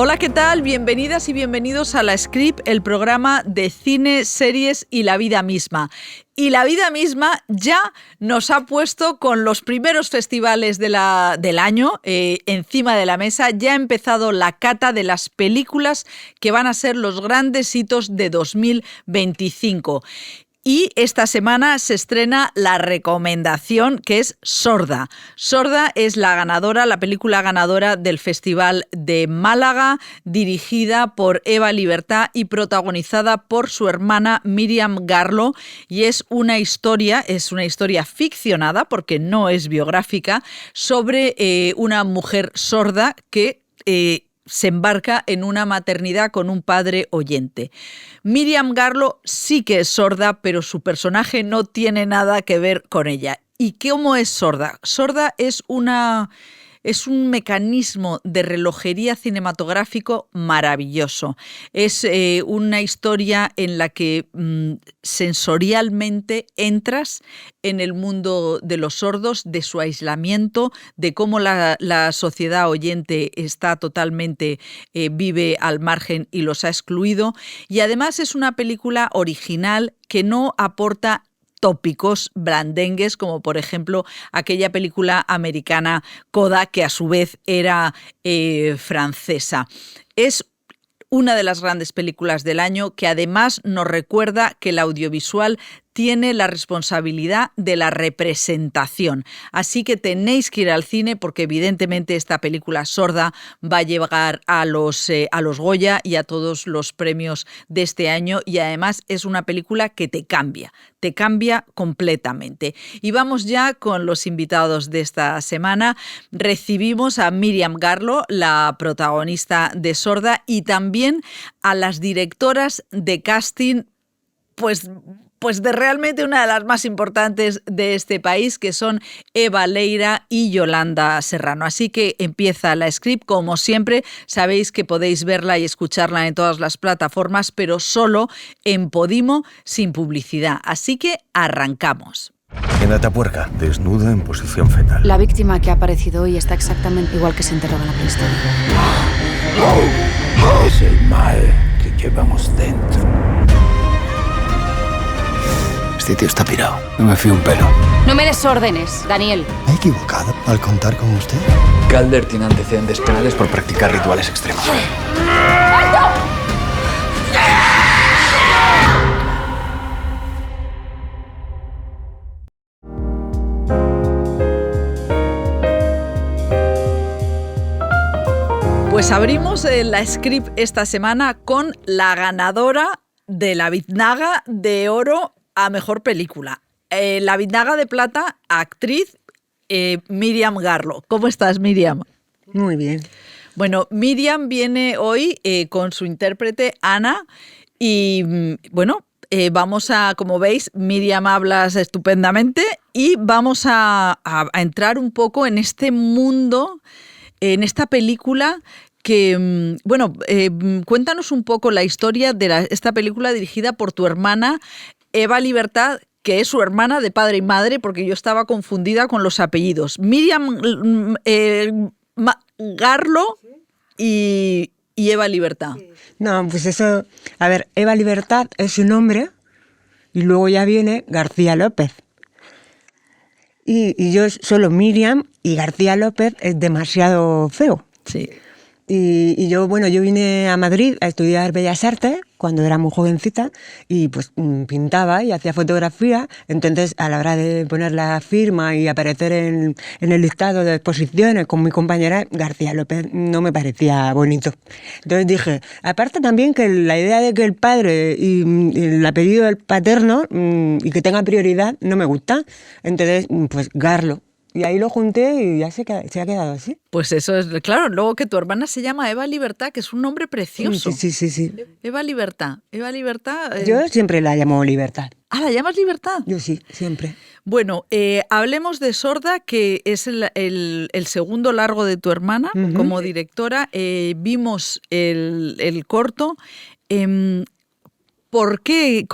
Hola, ¿qué tal? Bienvenidas y bienvenidos a La Script, el programa de cine, series y la vida misma. Y la vida misma ya nos ha puesto con los primeros festivales del año encima de la mesa. Ya ha empezado la cata de las películas que van a ser los grandes hitos de 2025. Y esta semana se estrena la recomendación, que es Sorda. Sorda es la película ganadora del Festival de Málaga, dirigida por Eva Libertad y protagonizada por su hermana Míriam Garlo. Y es una historia ficcionada, porque no es biográfica, sobre una mujer sorda que se embarca en una maternidad con un padre oyente. Míriam Garlo sí que es sorda, pero su personaje no tiene nada que ver con ella. ¿Y cómo es sorda? Sorda es un mecanismo de relojería cinematográfico maravilloso. Es una historia en la que sensorialmente entras en el mundo de los sordos, de su aislamiento, de cómo la sociedad oyente está totalmente, vive al margen y los ha excluido. Y además es una película original que no aporta tópicos blandengues, como por ejemplo aquella película americana Coda, que a su vez era francesa. Es una de las grandes películas del año, que además nos recuerda que el audiovisual tiene la responsabilidad de la representación. Así que tenéis que ir al cine, porque evidentemente esta película Sorda va a llegar a los Goya y a todos los premios de este año, y además es una película que te cambia completamente. Y vamos ya con los invitados de esta semana. Recibimos a Míriam Garlo, la protagonista de Sorda, y también a las directoras de casting, pues de realmente una de las más importantes de este país, que son Eva Leira y Yolanda Serrano. Así que empieza La Script. Como siempre, sabéis que podéis verla y escucharla en todas las plataformas, pero solo en Podimo, sin publicidad. Así que arrancamos. En Atapuerca, desnuda en posición fetal. La víctima que ha aparecido hoy está exactamente igual que se enterraba en la prehistoria. Es el mal que llevamos dentro. Este tío está pirado. No me fío un pelo. No me des órdenes, Daniel. ¿Me he equivocado al contar con usted? Calder tiene antecedentes penales por practicar rituales extremos. Pues abrimos La Script esta semana con la ganadora de la Biznaga de Oro a Mejor Película. La Biznaga de Plata, actriz, Míriam Garlo. ¿Cómo estás, Míriam? Muy bien. Bueno, Míriam viene hoy con su intérprete, Ana, y bueno, como veis, Míriam habla estupendamente, y vamos a entrar un poco en este mundo, en esta película que, cuéntanos un poco la historia de esta película dirigida por tu hermana Eva Libertad, que es su hermana de padre y madre, porque yo estaba confundida con los apellidos. Míriam Garlo y Eva Libertad. No, pues eso... A ver, Eva Libertad es su nombre y luego ya viene García López. Y yo solo Míriam, y García López es demasiado feo. Sí. Y yo vine a Madrid a estudiar Bellas Artes cuando era muy jovencita, y pues pintaba y hacía fotografía. Entonces, a la hora de poner la firma y aparecer en el listado de exposiciones con mi compañera, García López no me parecía bonito. Entonces dije, aparte también que la idea de que el padre y el apellido del paterno y que tenga prioridad no me gusta. Entonces, pues Garlo. Y ahí lo junté y ya se ha quedado así. Pues eso es, claro, luego que tu hermana se llama Eva Libertad, que es un nombre precioso. Sí. Eva Libertad. Yo siempre la llamo Libertad. Ah, ¿la llamas Libertad? Yo sí, siempre. Bueno, hablemos de Sorda, que es el segundo largo de tu hermana como directora. Vimos el corto. ¿Por qué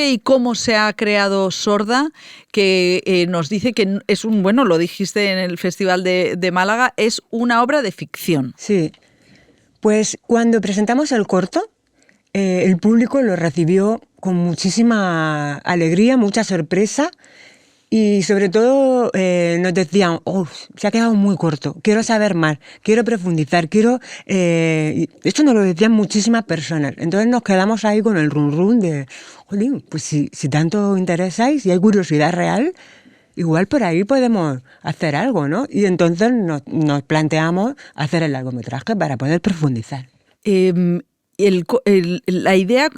y cómo se ha creado Sorda? Que nos dice que es lo dijiste en el Festival de Málaga, es una obra de ficción. Sí, Pues cuando presentamos el corto, el público lo recibió con muchísima alegría, mucha sorpresa y sobre todo nos decían, oh, se ha quedado muy corto, quiero saber más, quiero profundizar, quiero... esto nos lo decían muchísimas personas. Entonces nos quedamos ahí con el run de, jolín, pues si tanto interesáis, si hay curiosidad real, igual por ahí podemos hacer algo, ¿no? Y entonces nos planteamos hacer el largometraje para poder profundizar. La idea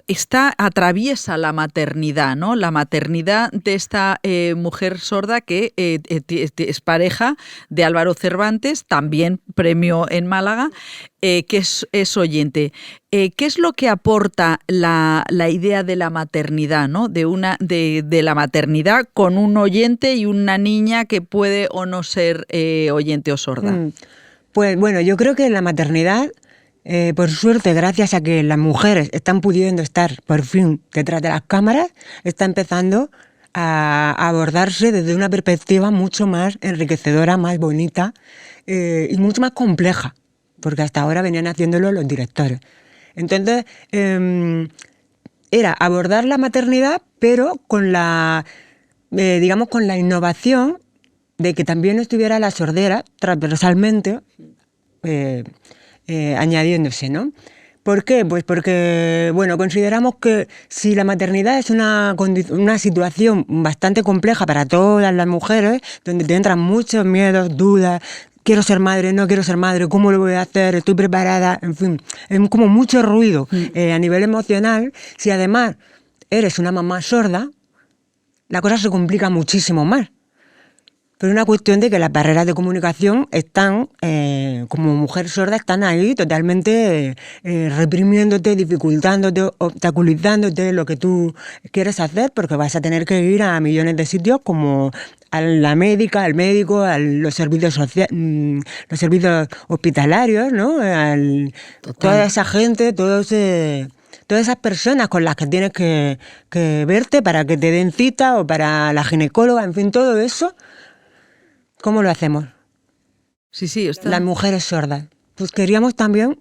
atraviesa la maternidad, ¿no? La maternidad de esta mujer sorda que es pareja de Álvaro Cervantes, también premio en Málaga, que es oyente. ¿Qué es lo que aporta la idea de la maternidad, ¿no? De la maternidad con un oyente y una niña que puede o no ser oyente o sorda? Pues bueno, yo creo que la maternidad... por suerte, gracias a que las mujeres están pudiendo estar por fin detrás de las cámaras, está empezando a abordarse desde una perspectiva mucho más enriquecedora, más bonita y mucho más compleja, porque hasta ahora venían haciéndolo los directores. Entonces, era abordar la maternidad, pero con digamos, con la innovación de que también estuviera la sordera transversalmente, añadiéndose, ¿no? ¿Por qué? Pues porque, bueno, consideramos que si la maternidad es una situación bastante compleja para todas las mujeres, donde te entran muchos miedos, dudas, quiero ser madre, no quiero ser madre, ¿cómo lo voy a hacer? ¿Estoy preparada? En fin, es como mucho ruido a nivel emocional. Si además eres una mamá sorda, la cosa se complica muchísimo más. Pero es una cuestión de que las barreras de comunicación están, como mujer sorda, están ahí totalmente reprimiéndote, dificultándote, obstaculizándote lo que tú quieres hacer, porque vas a tener que ir a millones de sitios como a la médica, al médico, a los servicios los servicios hospitalarios, ¿no? Toda esa gente, todas esas personas con las que tienes que verte para que te den cita o para la ginecóloga, en fin, todo eso. ¿Cómo lo hacemos? Sí, Las mujeres sordas. Pues queríamos también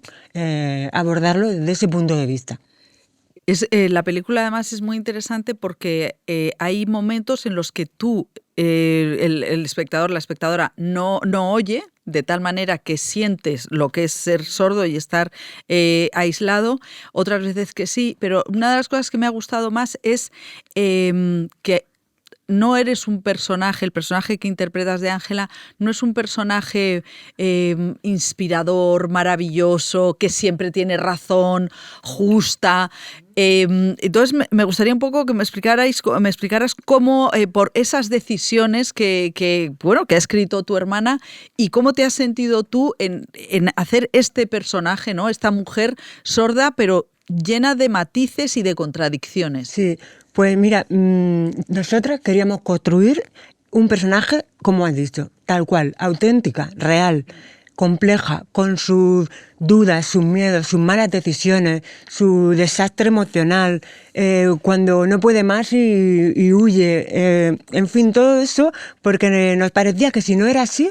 abordarlo desde ese punto de vista. La película además es muy interesante porque hay momentos en los que tú, el espectador, la espectadora, no oye, de tal manera que sientes lo que es ser sordo y estar aislado, otras veces que sí, pero una de las cosas que me ha gustado más es que no eres un personaje, el personaje que interpretas de Ángela no es un personaje inspirador, maravilloso, que siempre tiene razón, justa. Entonces me gustaría un poco que me explicaras cómo por esas decisiones que ha escrito tu hermana y cómo te has sentido tú en hacer este personaje, ¿no? Esta mujer sorda pero llena de matices y de contradicciones. Sí. Pues mira, nosotras queríamos construir un personaje, como has dicho, tal cual, auténtica, real, compleja, con sus dudas, sus miedos, sus malas decisiones, su desastre emocional, cuando no puede más y huye, en fin, todo eso, porque nos parecía que si no era así,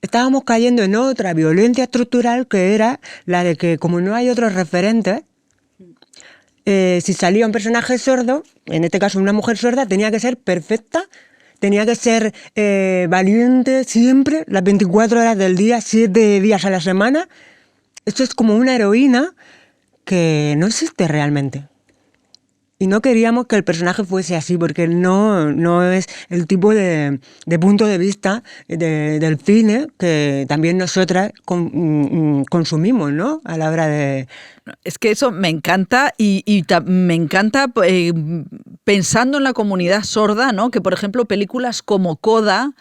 estábamos cayendo en otra violencia estructural que era la de que como no hay otros referentes, si salía un personaje sordo, en este caso una mujer sorda, tenía que ser perfecta, tenía que ser valiente siempre, las 24 horas del día, 7 días a la semana. Esto es como una heroína que no existe realmente. Y no queríamos que el personaje fuese así, porque no es el tipo de punto de vista del cine que también nosotras consumimos, ¿no? A la hora de... Es que eso me encanta y me encanta pensando en la comunidad sorda, ¿no? Que, por ejemplo, películas como Coda,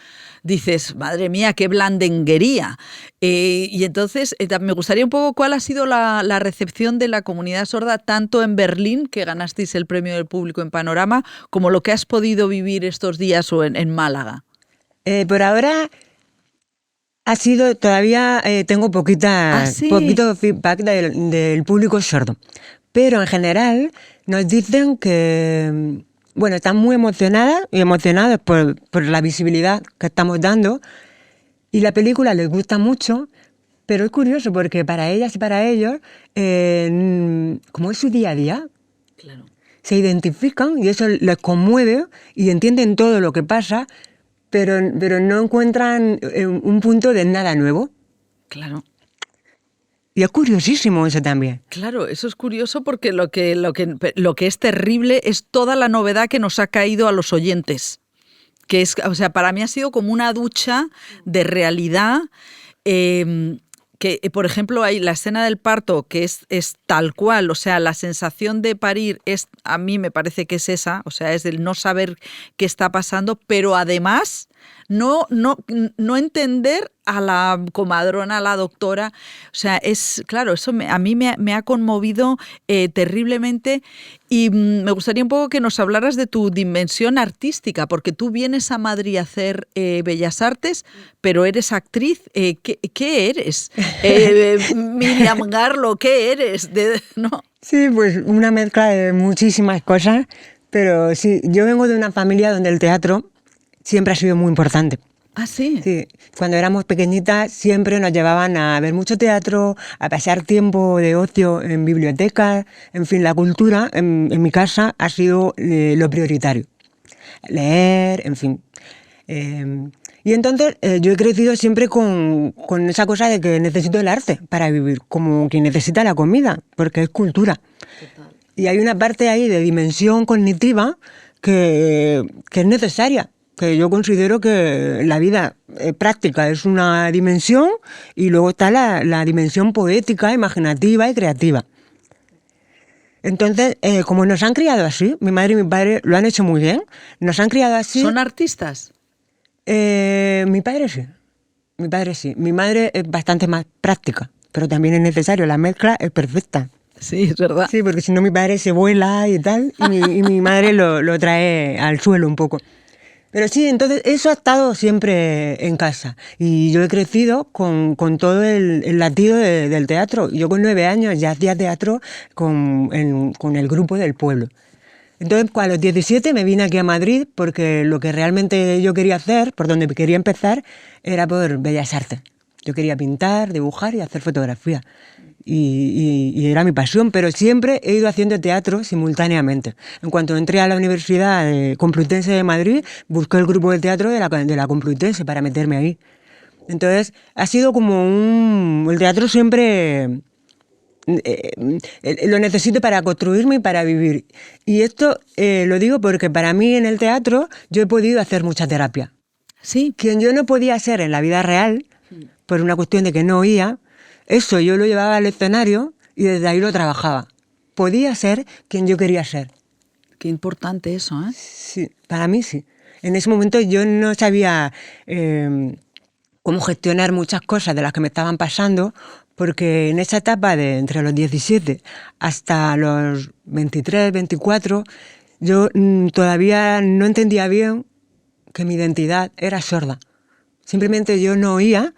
dices, madre mía, qué blandenguería. Y entonces me gustaría un poco cuál ha sido la recepción de la comunidad sorda, tanto en Berlín, que ganasteis el premio del público en Panorama, como lo que has podido vivir estos días o en Málaga. Por ahora ha sido, todavía tengo poquito feedback del público sordo. Pero en general nos dicen que... Bueno, están muy emocionadas y emocionados por la visibilidad que estamos dando y la película les gusta mucho, Pero es curioso porque para ellas y para ellos, como es su día a día, Claro. se identifican y eso les conmueve y entienden todo lo que pasa, pero no encuentran un punto de nada nuevo. Claro. Y es curiosísimo eso también. Claro, eso es curioso porque lo que es terrible es toda la novedad que nos ha caído a los oyentes. Que es, o sea, para mí ha sido como una ducha de realidad. Que, por ejemplo, hay la escena del parto que es tal cual, o sea, la sensación de parir a mí me parece que es esa, o sea, es el no saber qué está pasando, pero además no entender a la comadrona, a la doctora, o sea, es claro, eso a mí me ha conmovido terriblemente y me gustaría un poco que nos hablaras de tu dimensión artística, porque tú vienes a Madrid a hacer Bellas Artes, pero eres actriz, ¿qué eres? Miriam Garlo, ¿qué eres? ¿No? Sí, pues una mezcla de muchísimas cosas, pero sí, yo vengo de una familia donde el teatro siempre ha sido muy importante. Ah, sí. Sí, cuando éramos pequeñitas siempre nos llevaban a ver mucho teatro, a pasar tiempo de ocio en bibliotecas, en fin, la cultura en mi casa ha sido lo prioritario. Leer, en fin. Y entonces yo he crecido siempre con esa cosa de que necesito el arte para vivir, como quien necesita la comida, porque es cultura. Total. Y hay una parte ahí de dimensión cognitiva que es necesaria, que yo considero que la vida práctica es una dimensión y luego está la dimensión poética, imaginativa y creativa. Entonces, como nos han criado así, mi madre y mi padre lo han hecho muy bien, nos han criado así... ¿Son artistas? Mi padre sí, mi padre sí. Mi madre es bastante más práctica, pero también es necesario, la mezcla es perfecta. Sí, es verdad. Sí, porque si no mi padre se vuela y tal, y mi madre lo trae al suelo un poco. Pero sí, entonces eso ha estado siempre en casa. Y yo he crecido con todo el latido del teatro. Yo con 9 años ya hacía teatro con el grupo del pueblo. Entonces, a los 17 me vine aquí a Madrid porque lo que realmente yo quería hacer, por donde quería empezar, era por Bellas Artes. Yo quería pintar, dibujar y hacer fotografía. Y era mi pasión, pero siempre he ido haciendo teatro simultáneamente. En cuanto entré a la Universidad Complutense de Madrid, busqué el grupo de teatro de la Complutense para meterme ahí. Entonces, ha sido como el teatro siempre... lo necesito para construirme y para vivir. Y esto lo digo porque para mí en el teatro yo he podido hacer mucha terapia. Sí. Quien yo no podía hacer en la vida real, por una cuestión de que no oía, eso yo lo llevaba al escenario y desde ahí lo trabajaba. Podía ser quien yo quería ser. Qué importante eso, ¿eh? Sí, para mí sí. En ese momento yo no sabía cómo gestionar muchas cosas de las que me estaban pasando, porque en esa etapa de entre los 17 hasta los 23, 24, yo todavía no entendía bien que mi identidad era sorda. Simplemente yo no oía,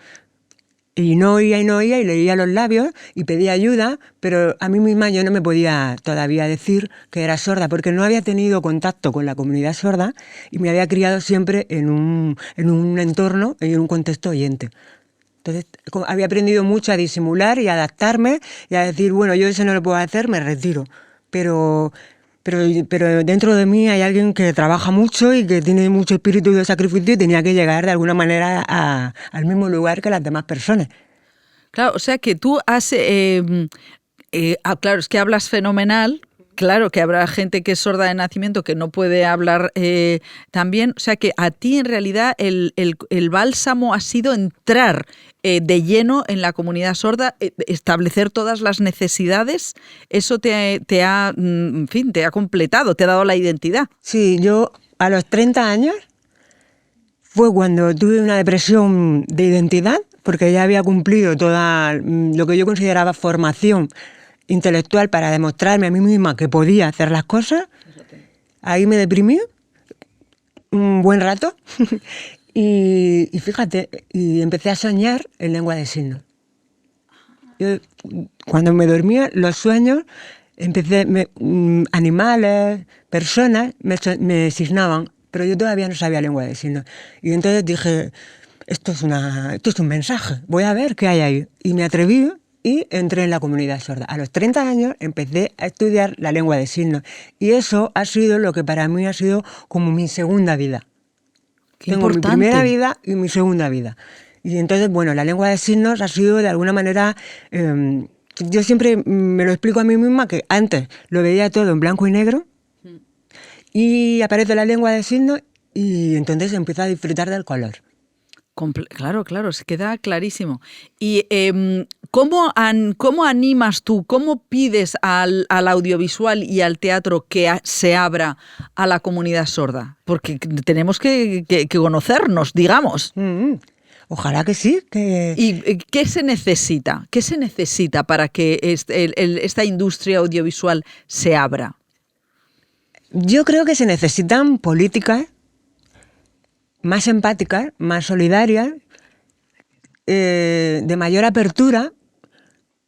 y no oía y leía los labios y pedía ayuda, pero a mí misma yo no me podía todavía decir que era sorda, porque no había tenido contacto con la comunidad sorda y me había criado siempre en un entorno y en un contexto oyente. Entonces había aprendido mucho a disimular y a adaptarme y a decir, bueno, yo eso no lo puedo hacer, me retiro. Pero dentro de mí hay alguien que trabaja mucho y que tiene mucho espíritu de sacrificio y tenía que llegar de alguna manera al mismo lugar que las demás personas. Claro, o sea que tú has... claro, es que hablas fenomenal. Claro que habrá gente que es sorda de nacimiento que no puede hablar también. O sea que a ti en realidad el bálsamo ha sido entrar de lleno en la comunidad sorda, establecer todas las necesidades. Eso te ha completado, te ha dado la identidad. Sí, yo a los 30 años fue cuando tuve una depresión de identidad, porque ya había cumplido toda lo que yo consideraba formación intelectual para demostrarme a mí misma que podía hacer las cosas. Ahí me deprimí un buen rato y fíjate, y empecé a soñar en lengua de signos. Yo, cuando me dormía, los sueños, animales, personas me signaban, pero yo todavía no sabía lengua de signos. Y entonces dije, esto es un mensaje, voy a ver qué hay ahí. Y me atreví y entré en la comunidad sorda. A los 30 años empecé a estudiar la lengua de signos y eso ha sido lo que para mí ha sido como mi segunda vida. Qué Tengo importante. mi primera vida y mi segunda vida. Y entonces, bueno, la lengua de signos ha sido de alguna manera... yo siempre me lo explico a mí misma que antes lo veía todo en blanco y negro y aparece la lengua de signos y entonces empiezo a disfrutar del color. Claro, se queda clarísimo. ¿Y cómo animas tú, cómo pides al audiovisual y al teatro que se abra a la comunidad sorda? Porque tenemos que conocernos, digamos. Ojalá que sí. ¿Y qué se necesita? ¿Qué se necesita para que esta industria audiovisual se abra? Yo creo que se necesitan políticas más empáticas, más solidarias, de mayor apertura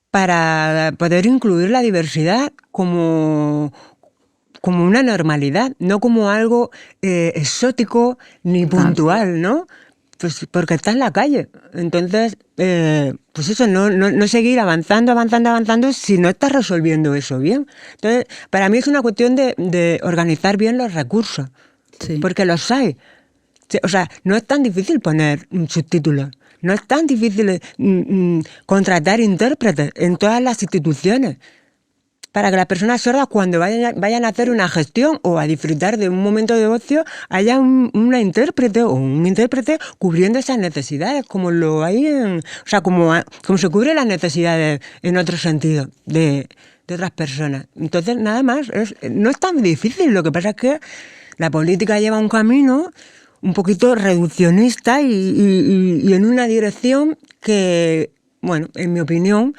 para poder incluir la diversidad como una normalidad, no como algo exótico ni puntual, ¿no? Pues porque está en la calle. Entonces, pues eso, no seguir avanzando si no estás resolviendo eso bien. Entonces, para mí es una cuestión de organizar bien los recursos, Sí. porque los hay. O sea, no es tan difícil poner subtítulos, no es tan difícil contratar intérpretes en todas las instituciones para que las personas sordas cuando vayan a hacer una gestión o a disfrutar de un momento de ocio haya una intérprete o un intérprete cubriendo esas necesidades como lo hay como se cubren las necesidades en otro sentido de otras personas. Entonces, nada más, no es tan difícil, lo que pasa es que la política lleva un camino un poquito reduccionista y en una dirección que, bueno, en mi opinión,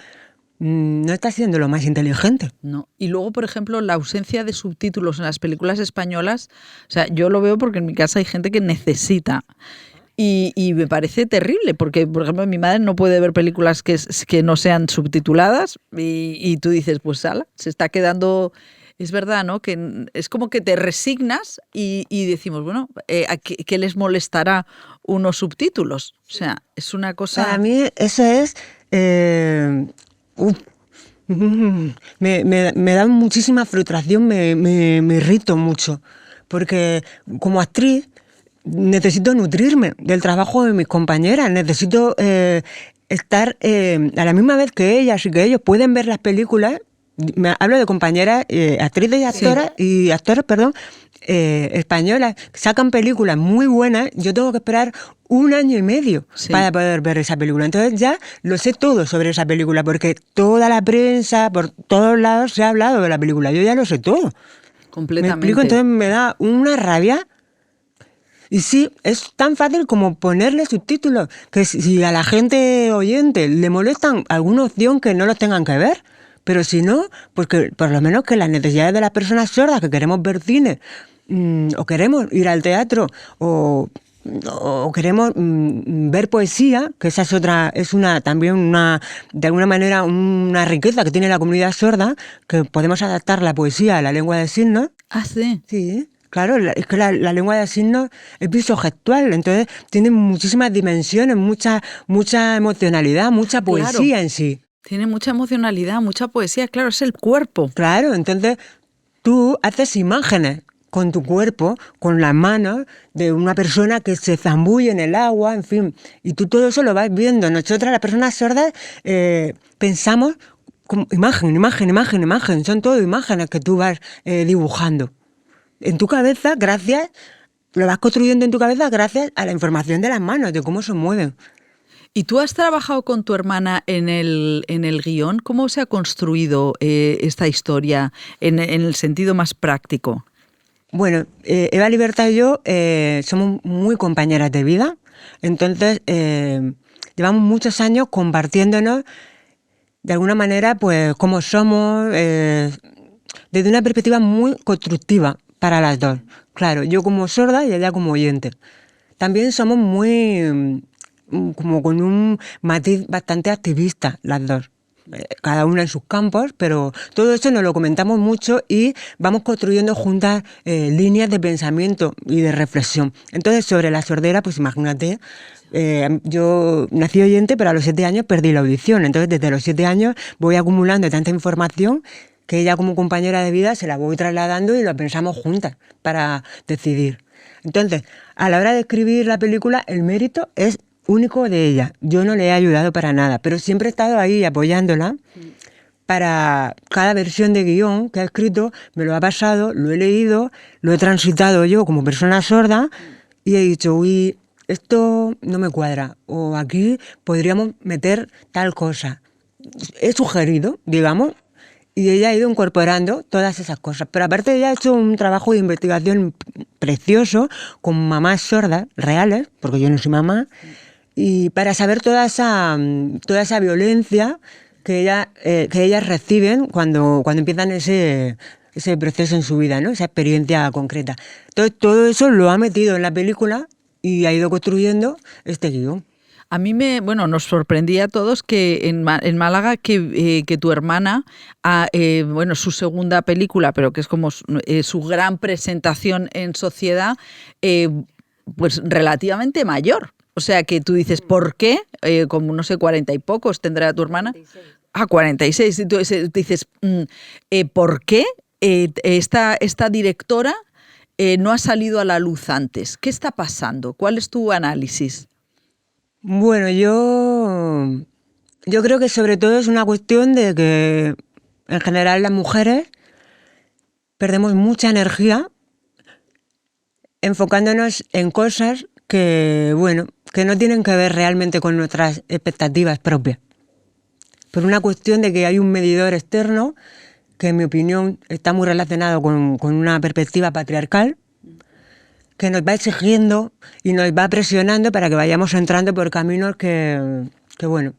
no está siendo lo más inteligente. No. Y luego, por ejemplo, la ausencia de subtítulos en las películas españolas, o sea, yo lo veo porque en mi casa hay gente que necesita. Y me parece terrible, porque, por ejemplo, mi madre no puede ver películas que no sean subtituladas y tú dices, pues, ala, se está quedando... Es verdad, ¿no? Que es como que te resignas y decimos, bueno, ¿a qué les molestará unos subtítulos? O sea, es una cosa... Para mí eso es... me da muchísima frustración, me irrito mucho, porque como actriz necesito nutrirme del trabajo de mis compañeras, necesito estar a la misma vez que ellas y que ellos pueden ver las películas. Hablo de compañeras, actrices y actoras, sí. y actores, españolas, sacan películas muy buenas. Yo tengo que esperar 1 año y medio para poder ver esa película. Entonces ya lo sé todo sobre esa película, porque toda la prensa, por todos lados, se ha hablado de la película. Yo ya lo sé todo. Completamente. ¿Me explico? Entonces me da una rabia. Y sí, es tan fácil como ponerle subtítulos, que si a la gente oyente le molestan alguna opción que no los tengan que ver. Pero si no, pues que por lo menos que las necesidades de las personas sordas que queremos ver cine, o queremos ir al teatro, o queremos ver poesía, que esa es también de alguna manera una riqueza que tiene la comunidad sorda, que podemos adaptar la poesía a la lengua de signos. Ah, sí. Sí. Claro, es que la lengua de signos es visogestual, entonces tiene muchísimas dimensiones, mucha emocionalidad, mucha poesía en sí. Tiene mucha emocionalidad, mucha poesía, claro, es el cuerpo. Claro, entonces tú haces imágenes con tu cuerpo, con las manos de una persona que se zambulle en el agua, en fin, y tú todo eso lo vas viendo. Nosotras, las personas sordas, pensamos como imagen, son todo imágenes que tú vas dibujando. En tu cabeza, lo vas construyendo en tu cabeza gracias a la información de las manos, de cómo se mueven. ¿Y tú has trabajado con tu hermana en el guión? ¿Cómo se ha construido esta historia en el sentido más práctico? Bueno, Eva Libertad y yo somos muy compañeras de vida, entonces llevamos muchos años compartiéndonos de alguna manera pues cómo somos, desde una perspectiva muy constructiva para las dos. Claro, yo como sorda y ella como oyente. También somos muy... como con un matiz bastante activista, las dos. cada una en sus campos, pero todo eso nos lo comentamos mucho y vamos construyendo juntas líneas de pensamiento y de reflexión. Entonces, sobre la sordera, pues imagínate, yo nací oyente, pero a los 7 años perdí la audición. Entonces, desde los 7 años voy acumulando tanta información que ella, como compañera de vida, se la voy trasladando y lo pensamos juntas para decidir. Entonces, a la hora de escribir la película, el mérito es único de ella. Yo no le he ayudado para nada, pero siempre he estado ahí apoyándola para cada versión de guión que ha escrito, me lo ha pasado, lo he leído, lo he transitado yo como persona sorda y he dicho, uy, esto no me cuadra, o aquí podríamos meter tal cosa. He sugerido, digamos, y ella ha ido incorporando todas esas cosas. Pero aparte ella ha hecho un trabajo de investigación precioso con mamás sordas reales, porque yo no soy mamá, y para saber toda esa violencia que ellas reciben cuando empiezan ese proceso en su vida, ¿no? Esa experiencia concreta. Entonces, todo eso lo ha metido en la película y ha ido construyendo este guión. A mí nos sorprendía a todos que en Málaga que tu hermana, su segunda película, pero que es como su gran presentación en sociedad, pues relativamente mayor. O sea, que tú dices, ¿por qué? Como no sé, 40 y pocos tendrá tu hermana. 46. 46. Y tú dices, ¿por qué esta directora no ha salido a la luz antes? ¿Qué está pasando? ¿Cuál es tu análisis? Bueno, yo creo que sobre todo es una cuestión de que en general las mujeres perdemos mucha energía enfocándonos en cosas que no tienen que ver realmente con nuestras expectativas propias. Por una cuestión de que hay un medidor externo que, en mi opinión, está muy relacionado con una perspectiva patriarcal, que nos va exigiendo y nos va presionando para que vayamos entrando por caminos que bueno.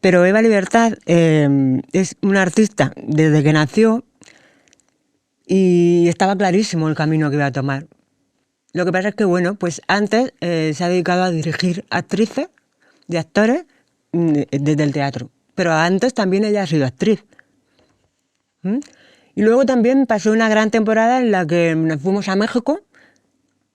Pero Eva Libertad es una artista desde que nació y estaba clarísimo el camino que iba a tomar. Lo que pasa es que, pues antes se ha dedicado a dirigir actrices y actores desde el teatro. Pero antes también ella ha sido actriz. Y luego también pasó una gran temporada en la que nos fuimos a México.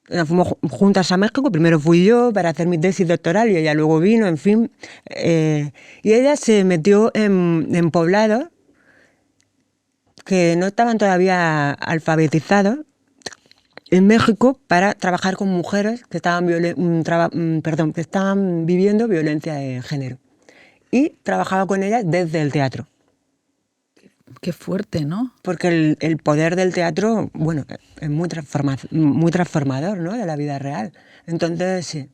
Nos fuimos juntas a México. Primero fui yo para hacer mi tesis doctoral y ella luego vino, en fin. Y ella se metió en poblados que no estaban todavía alfabetizados en México para trabajar con mujeres que estaban viviendo violencia de género. Y trabajaba con ellas desde el teatro. Qué fuerte, ¿no? Porque el poder del teatro, es muy transformador, ¿no? De la vida real. Entonces, sí.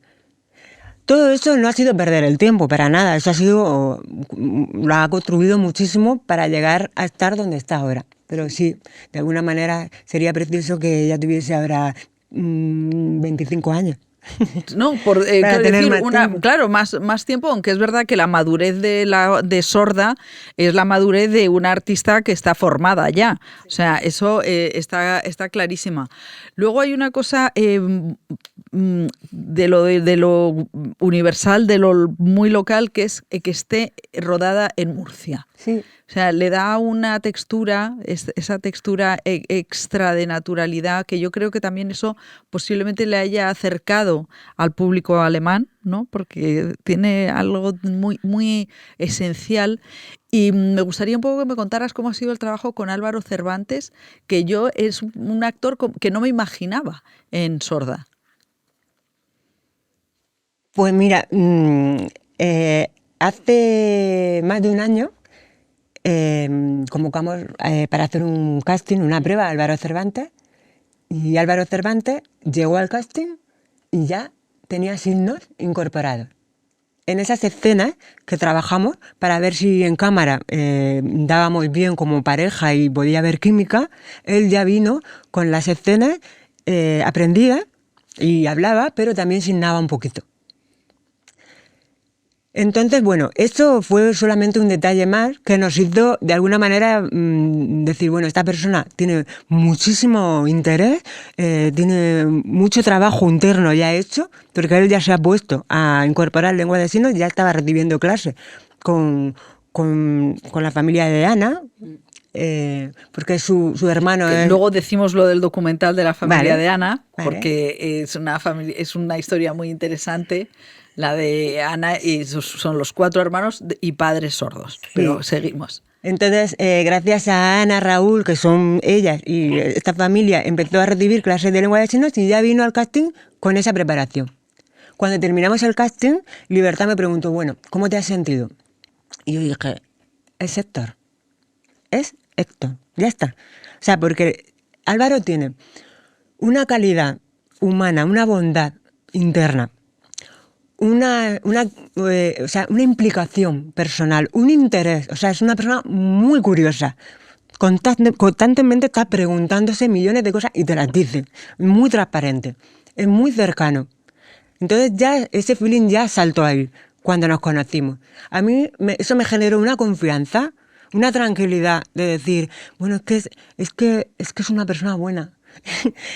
Todo eso no ha sido perder el tiempo, para nada. Eso lo ha construido muchísimo para llegar a estar donde está ahora. Pero sí, de alguna manera sería preciso que ella tuviese ahora 25 años. No, más tiempo, aunque es verdad que la madurez de sorda es la madurez de una artista que está formada ya. O sea, eso está clarísima. Luego hay una cosa de lo universal, de lo muy local, que es que esté rodada en Murcia. Sí. O sea, le da una textura, esa textura extra de naturalidad, que yo creo que también eso posiblemente le haya acercado al público alemán, ¿no? Porque tiene algo muy, muy esencial. Y me gustaría un poco que me contaras cómo ha sido el trabajo con Álvaro Cervantes, que es un actor que no me imaginaba en sorda. Pues mira, hace más de un año convocamos para hacer un casting, una prueba a Álvaro Cervantes, y Álvaro Cervantes llegó al casting y ya tenía signos incorporados. En esas escenas que trabajamos para ver si en cámara dábamos bien como pareja y podía haber química, él ya vino con las escenas aprendidas y hablaba, pero también signaba un poquito. Entonces, eso fue solamente un detalle más que nos hizo, de alguna manera, decir, esta persona tiene muchísimo interés, tiene mucho trabajo interno ya hecho, porque él ya se ha puesto a incorporar lengua de signos, ya estaba recibiendo clases con con la familia de Ana, porque su hermano es... Luego decimos lo del documental de la familia Vale, de Ana, vale. porque es una historia muy interesante, la de Ana, y son los 4 hermanos y padres sordos. Pero seguimos. Entonces, gracias a Ana, Raúl, que son ellas, y esta familia empezó a recibir clases de lengua de signos y ya vino al casting con esa preparación. Cuando terminamos el casting, Libertad me preguntó, bueno, ¿cómo te has sentido? Y yo dije, es Héctor. Es Héctor. Ya está. O sea, porque Álvaro tiene una calidad humana, una bondad interna, una implicación personal, un interés. O sea, es una persona muy curiosa. Constantemente está preguntándose millones de cosas y te las dice. Muy transparente. Es muy cercano. Entonces ya ese feeling ya saltó ahí cuando nos conocimos. A mí eso me generó una confianza, una tranquilidad de decir, bueno, es que es una persona buena.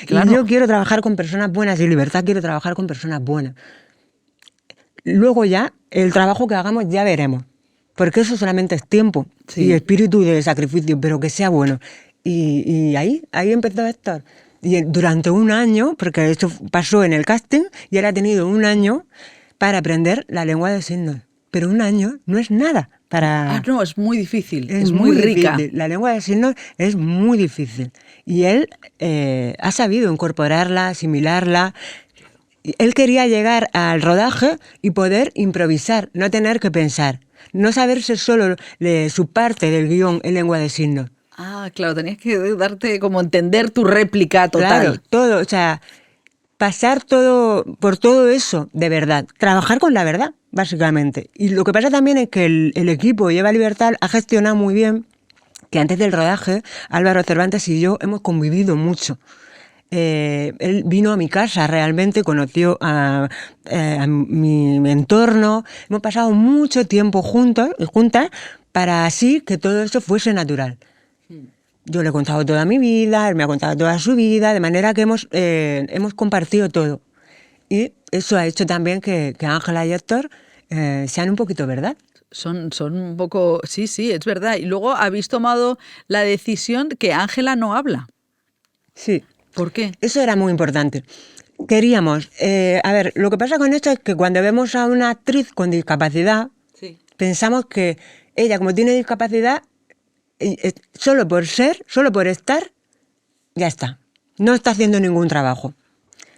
Claro. Y yo quiero trabajar con personas buenas y Libertad quiere trabajar con personas buenas. Luego ya, el trabajo que hagamos ya veremos. Porque eso solamente es tiempo y espíritu de sacrificio, pero que sea bueno. Y ahí empezó Héctor. Y durante un año, porque esto pasó en el casting, y él ha tenido un año para aprender la lengua de signos. Pero un año no es nada para... No, es muy difícil, Es muy rica. difícil. La lengua de signos es muy difícil. Y él ha sabido incorporarla, asimilarla. Él quería llegar al rodaje y poder improvisar, no tener que pensar. No saberse solo su parte del guión en lengua de signos. Ah, claro, tenías que darte como entender tu réplica total. Claro, todo, o sea, pasar por todo eso de verdad, trabajar con la verdad, básicamente. Y lo que pasa también es que el equipo Lleva Libertad ha gestionado muy bien que antes del rodaje Álvaro Cervantes y yo hemos convivido mucho. Él vino a mi casa, realmente conoció a mi entorno, hemos pasado mucho tiempo juntas para así que todo eso fuese natural. Yo le he contado toda mi vida, él me ha contado toda su vida, de manera que hemos compartido todo. Y eso ha hecho también que Ángela y Héctor sean un poquito verdad. Son un poco... Sí, es verdad. Y luego habéis tomado la decisión que Ángela no habla. Sí. ¿Por qué? Eso era muy importante. Queríamos... a ver, lo que pasa con esto es que cuando vemos a una actriz con discapacidad, pensamos que ella, como tiene discapacidad, solo por estar, ya está. No está haciendo ningún trabajo.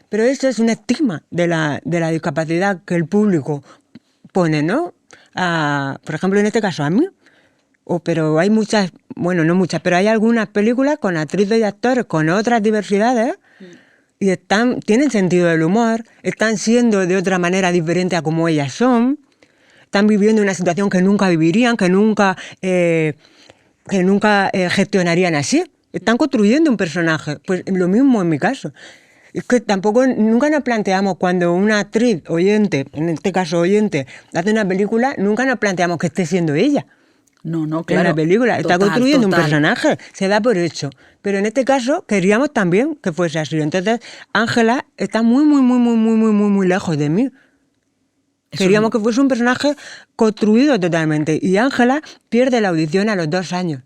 Pero eso es un estigma de la discapacidad que el público pone, ¿no? Por ejemplo, en este caso, a mí. Pero hay muchas, bueno, no muchas, pero hay algunas películas con actrices y actores con otras diversidades y tienen sentido del humor, están siendo de otra manera diferente a como ellas son, están viviendo una situación que nunca vivirían, que nunca gestionarían así. Están construyendo un personaje. Pues lo mismo en mi caso. Es que nunca nos planteamos cuando una actriz oyente, en este caso oyente, hace una película, nunca nos planteamos que esté siendo ella. No, claro. En la película está construyendo un personaje, se da por hecho. Pero en este caso queríamos también que fuese así. Entonces, Ángela está muy lejos de mí. Queríamos que fuese un personaje construido totalmente. Y Ángela pierde la audición a los 2 años.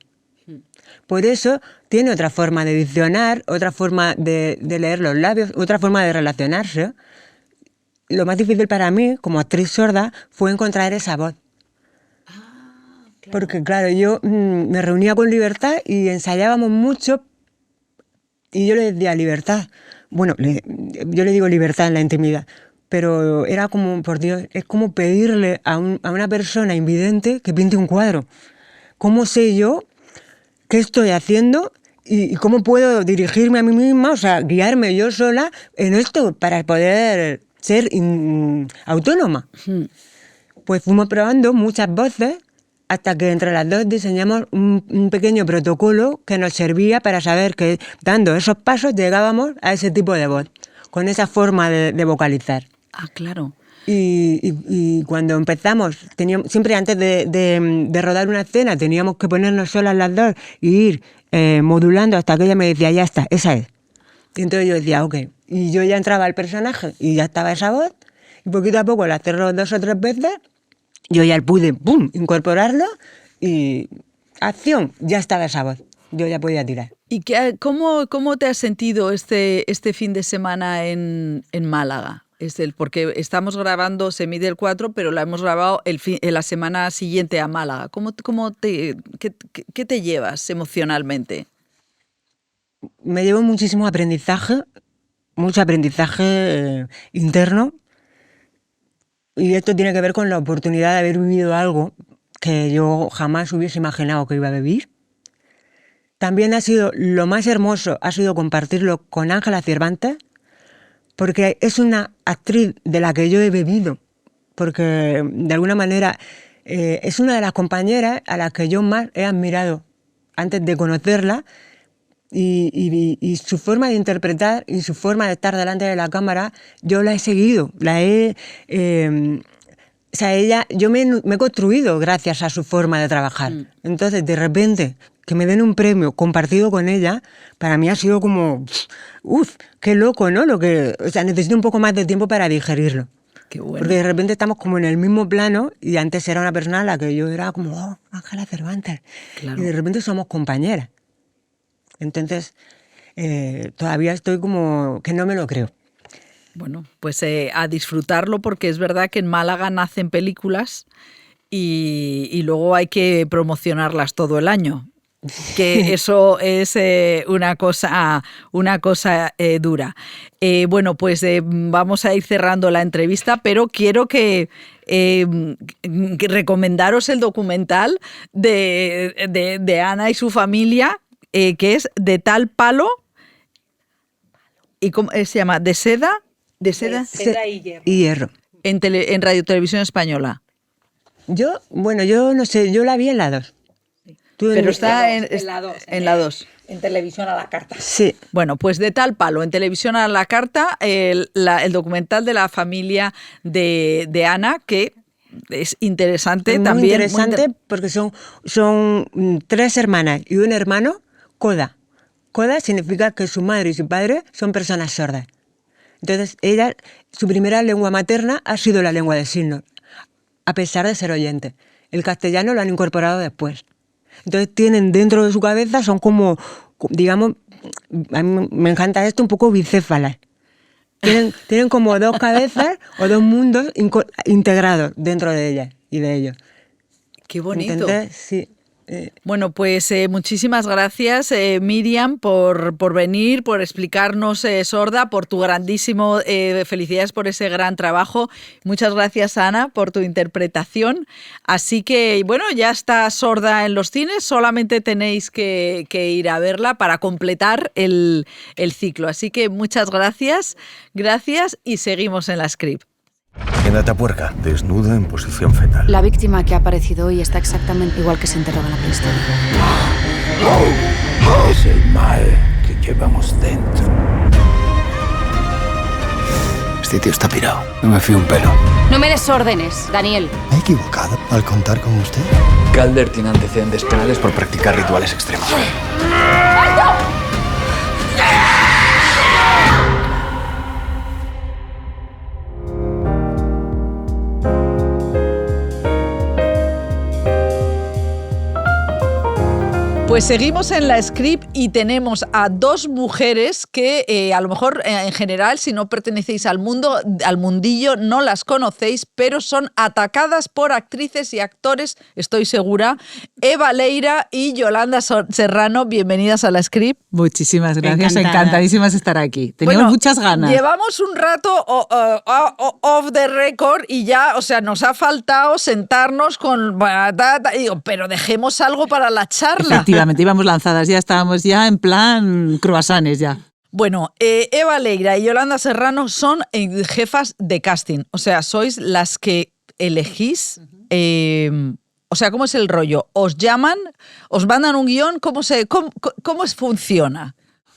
Por eso tiene otra forma de diccionar, otra forma de leer los labios, otra forma de relacionarse. Lo más difícil para mí, como actriz sorda, fue encontrar esa voz. Porque, claro, yo me reunía con Libertad y ensayábamos mucho y yo le decía Libertad. Bueno, yo le digo Libertad en la intimidad, pero era como, por Dios, es como pedirle a una persona invidente que pinte un cuadro. ¿Cómo sé yo qué estoy haciendo y cómo puedo dirigirme a mí misma, o sea, guiarme yo sola en esto para poder ser autónoma? Pues fuimos probando muchas voces hasta que entre las dos diseñamos un pequeño protocolo que nos servía para saber que dando esos pasos llegábamos a ese tipo de voz, con esa forma de vocalizar. Ah, claro. Y cuando empezamos, siempre antes de rodar una escena teníamos que ponernos solas las dos y ir modulando hasta que ella me decía, ya está, esa es. Y entonces yo decía, ok. Y yo ya entraba al personaje y ya estaba esa voz, y poquito a poco al hacerlo 2 o 3 veces, yo ya pude incorporarlo y acción, ya estaba esa voz. Yo ya podía tirar. ¿Y cómo te has sentido este fin de semana en Málaga? Porque estamos grabando, se emite el 4, pero la hemos grabado la semana siguiente a Málaga. ¿Qué te llevas emocionalmente? Me llevo muchísimo aprendizaje, mucho aprendizaje interno, y esto tiene que ver con la oportunidad de haber vivido algo que yo jamás hubiese imaginado que iba a vivir. También lo más hermoso ha sido compartirlo con Ángela Cervantes, porque es una actriz de la que yo he bebido, porque de alguna manera es una de las compañeras a las que yo más he admirado antes de conocerla, y su forma de interpretar y su forma de estar delante de la cámara, yo la he seguido, yo me he construido gracias a su forma de trabajar. Entonces, de repente, que me den un premio compartido con ella, para mí ha sido como, qué loco, ¿no? Necesito un poco más de tiempo para digerirlo. Qué bueno. Porque de repente estamos como en el mismo plano, y antes era una persona a la que yo era como, Ángela Cervantes. Claro. Y de repente somos compañeras. Entonces, todavía estoy como que no me lo creo. Bueno, pues a disfrutarlo, porque es verdad que en Málaga nacen películas y luego hay que promocionarlas todo el año. Que eso es una cosa dura. Bueno, pues vamos a ir cerrando la entrevista, pero quiero que recomendaros el documental de Ana y su familia, que es De tal palo, ¿y cómo se llama? ¿De seda? ¿De seda? Seda y hierro. Y hierro. En Radio Televisión Española. Yo no sé, yo la vi en la 2. Pero está en la 2. En la 2. En Televisión a la Carta. Sí. Bueno, pues De tal palo, en Televisión a la Carta, el documental de la familia de Ana, que es interesante es también. Muy interesante porque son 3 hermanas y un hermano, coda. Coda significa que su madre y su padre son personas sordas. Entonces, su primera lengua materna ha sido la lengua de signos, a pesar de ser oyente. El castellano lo han incorporado después. Entonces tienen dentro de su cabeza, son como, digamos, a mí me encanta esto, un poco bicéfalas. Tienen como 2 cabezas o 2 mundos integrados dentro de ellas y de ellos. Qué bonito. Entonces, sí. Bueno, pues muchísimas gracias, Miriam, por venir, por explicarnos Sorda, por tu grandísimo, felicidades por ese gran trabajo. Muchas gracias, Ana, por tu interpretación. Así que, bueno, ya está Sorda en los cines, solamente tenéis que ir a verla para completar el ciclo. Así que muchas gracias y seguimos en la Script. En Atapuerca, desnuda en posición fetal. La víctima que ha aparecido hoy está exactamente igual que se enterraba en la prehistoria. Es el mal que llevamos dentro. Este tío está pirado. No me fío un pelo. No me des órdenes, Daniel. Me he equivocado al contar con usted. Calder tiene antecedentes penales por practicar rituales extremos. Pues seguimos en la Script y tenemos a 2 mujeres que a lo mejor en general, si no pertenecéis al mundillo, no las conocéis, pero son atacadas por actrices y actores, estoy segura. Eva Leira y Yolanda Serrano, bienvenidas a la Script. Muchísimas gracias, Encantada. encantadísimas de estar aquí. Teníamos muchas ganas. Llevamos un rato off the record y ya, o sea, nos ha faltado sentarnos con batata. Y digo, pero dejemos algo para la charla. Efectivamente, íbamos lanzadas, ya estábamos ya en plan croissants ya. Bueno, Eva Leira y Yolanda Serrano son jefas de casting, o sea, sois las que elegís. O sea, ¿cómo es el rollo? ¿Os llaman? ¿Os mandan un guión? ¿Cómo funciona?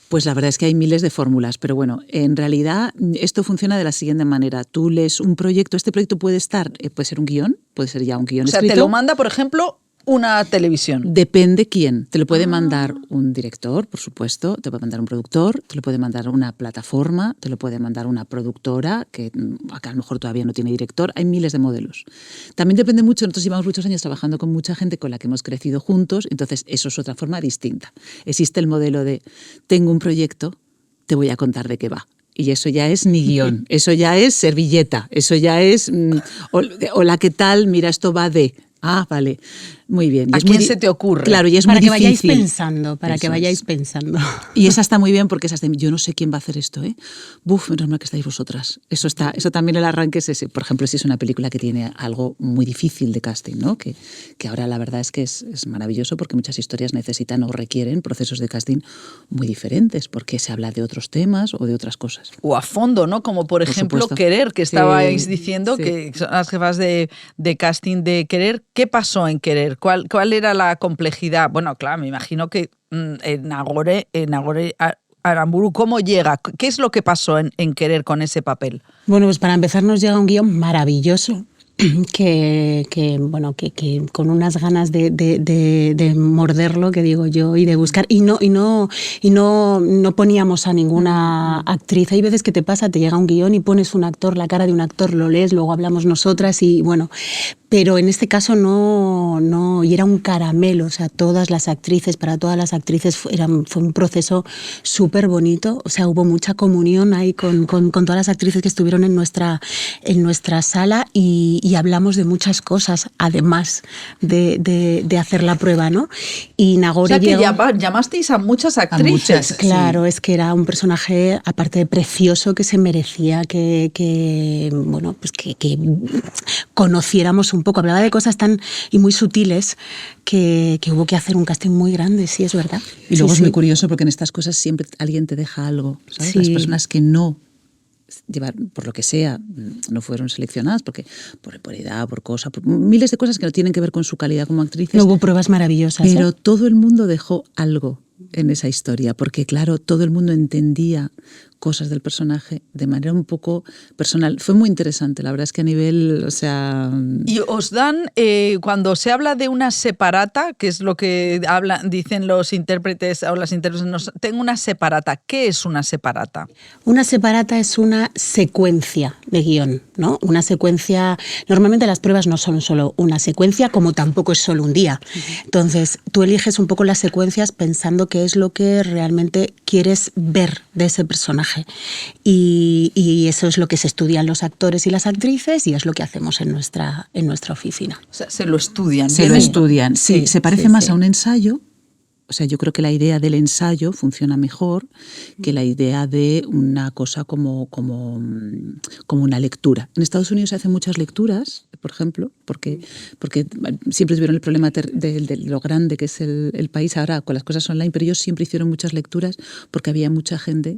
Pues la verdad es que hay miles de fórmulas, pero bueno, en realidad esto funciona de la siguiente manera. Tú lees un proyecto, este proyecto puede ser un guión, puede ser ya un guión escrito. O sea, te lo manda, por ejemplo, una televisión. Depende quién. Te lo puede mandar un director, por supuesto, te puede mandar un productor, te lo puede mandar una plataforma, te lo puede mandar una productora, que a lo mejor todavía no tiene director. Hay miles de modelos. También depende mucho, nosotros llevamos muchos años trabajando con mucha gente con la que hemos crecido juntos, entonces eso es otra forma distinta. Existe el modelo de, tengo un proyecto, te voy a contar de qué va. Y eso ya es ni guión, eso ya es servilleta, eso ya es, hola, ¿qué tal? Mira, esto va de... Ah, vale, muy bien. ¿A quién se te ocurre? Claro, y es para muy que difícil. Vayáis pensando. Y esa está muy bien porque esa yo no sé quién va a hacer esto, ¿eh? Buf, menos mal que estáis vosotras. Eso también el arranque es ese. Por ejemplo, si es una película que tiene algo muy difícil de casting, ¿no? Que ahora la verdad es que es maravilloso porque muchas historias necesitan o requieren procesos de casting muy diferentes porque se habla de otros temas o de otras cosas. O a fondo, ¿no? Como por ejemplo supuesto. Querer, que estabais diciendo sí. que son las jefas de casting de Querer. ¿Qué pasó en Querer? ¿Cuál era la complejidad? Bueno, claro, me imagino que en Nagore Aramburu, ¿cómo llega? ¿Qué es lo que pasó en Querer con ese papel? Bueno, pues para empezar nos llega un guión maravilloso que con unas ganas de morderlo, que digo yo, y de buscar, y no poníamos a ninguna actriz. Hay veces que te pasa, te llega un guión y pones un actor, la cara de un actor, lo lees, luego hablamos nosotras y bueno, pero en este caso no, y era un caramelo, o sea, para todas las actrices fue un proceso súper bonito, o sea, hubo mucha comunión ahí con todas las actrices que estuvieron en nuestra sala y hablamos de muchas cosas, además de hacer la prueba, ¿no? Y Nagore o sea, que llamasteis a muchas actrices. A muchas, claro, sí. Es que era un personaje, aparte de precioso, que se merecía que conociéramos un poco. Hablaba de cosas tan y muy sutiles que hubo que hacer un casting muy grande, sí, es verdad. Y luego sí, es muy curioso porque en estas cosas siempre alguien te deja algo, ¿sabes? Sí. Las personas que no por lo que sea, no fueron seleccionadas, porque por edad, por miles de cosas que no tienen que ver con su calidad como actrices. No, hubo pruebas maravillosas. Pero todo el mundo dejó algo en esa historia, porque claro, todo el mundo entendía cosas del personaje de manera un poco personal. Fue muy interesante, la verdad es que a nivel, o sea... Y os dan, cuando se habla de una separata, que es lo que dicen los intérpretes o las intérpretes, tengo una separata. ¿Qué es una separata? Una separata es una secuencia de guión, ¿no? Una secuencia... Normalmente las pruebas no son solo una secuencia, como tampoco es solo un día. Entonces, tú eliges un poco las secuencias pensando qué es lo que realmente quieres ver de ese personaje. Y eso es lo que se estudian los actores y las actrices y es lo que hacemos en nuestra oficina. O sea, se lo estudian. Se lo estudian, sí. Se parece más sí. a un ensayo. O sea, yo creo que la idea del ensayo funciona mejor que la idea de una cosa como una lectura. En Estados Unidos se hacen muchas lecturas, por ejemplo, porque siempre tuvieron el problema de lo grande que es el país ahora con las cosas online, pero ellos siempre hicieron muchas lecturas porque había mucha gente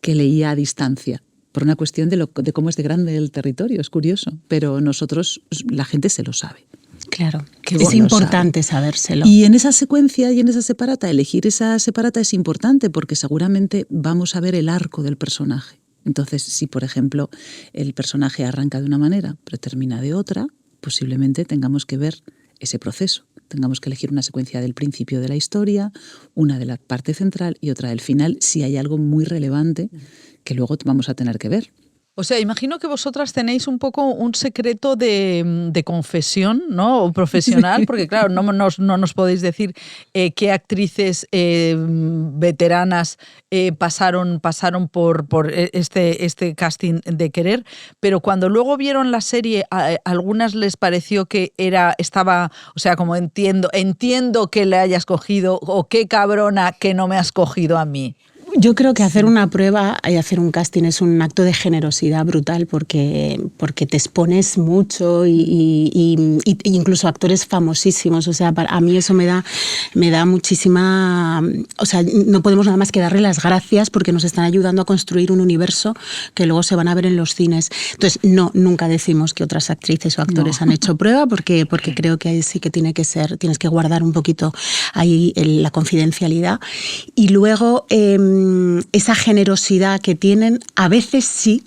que leía a distancia, por una cuestión de cómo es de grande el territorio, es curioso, pero nosotros, la gente se lo sabe. Claro, es importante sabérselo. Y en esa secuencia y en esa separata, elegir esa separata es importante porque seguramente vamos a ver el arco del personaje. Entonces, si por ejemplo el personaje arranca de una manera pero termina de otra, posiblemente tengamos que ver ese proceso. Tengamos que elegir una secuencia del principio de la historia, una de la parte central y otra del final, si hay algo muy relevante que luego vamos a tener que ver. O sea, imagino que vosotras tenéis un poco un secreto de confesión, ¿no? O profesional, porque claro, no nos podéis decir qué actrices veteranas pasaron por este casting de Querer, pero cuando luego vieron la serie, a algunas les pareció que estaba, o sea, como entiendo que le hayas cogido, o qué cabrona que no me has cogido a mí. Yo creo que hacer una prueba y hacer un casting es un acto de generosidad brutal porque te expones mucho y incluso actores famosísimos. O sea, a mí eso me da muchísima... O sea, no podemos nada más que darle las gracias porque nos están ayudando a construir un universo que luego se van a ver en los cines. Entonces, nunca decimos que otras actrices o actores han hecho prueba porque creo que ahí sí que tiene que ser, tienes que guardar un poquito ahí la confidencialidad. Y luego... esa generosidad que tienen, a veces sí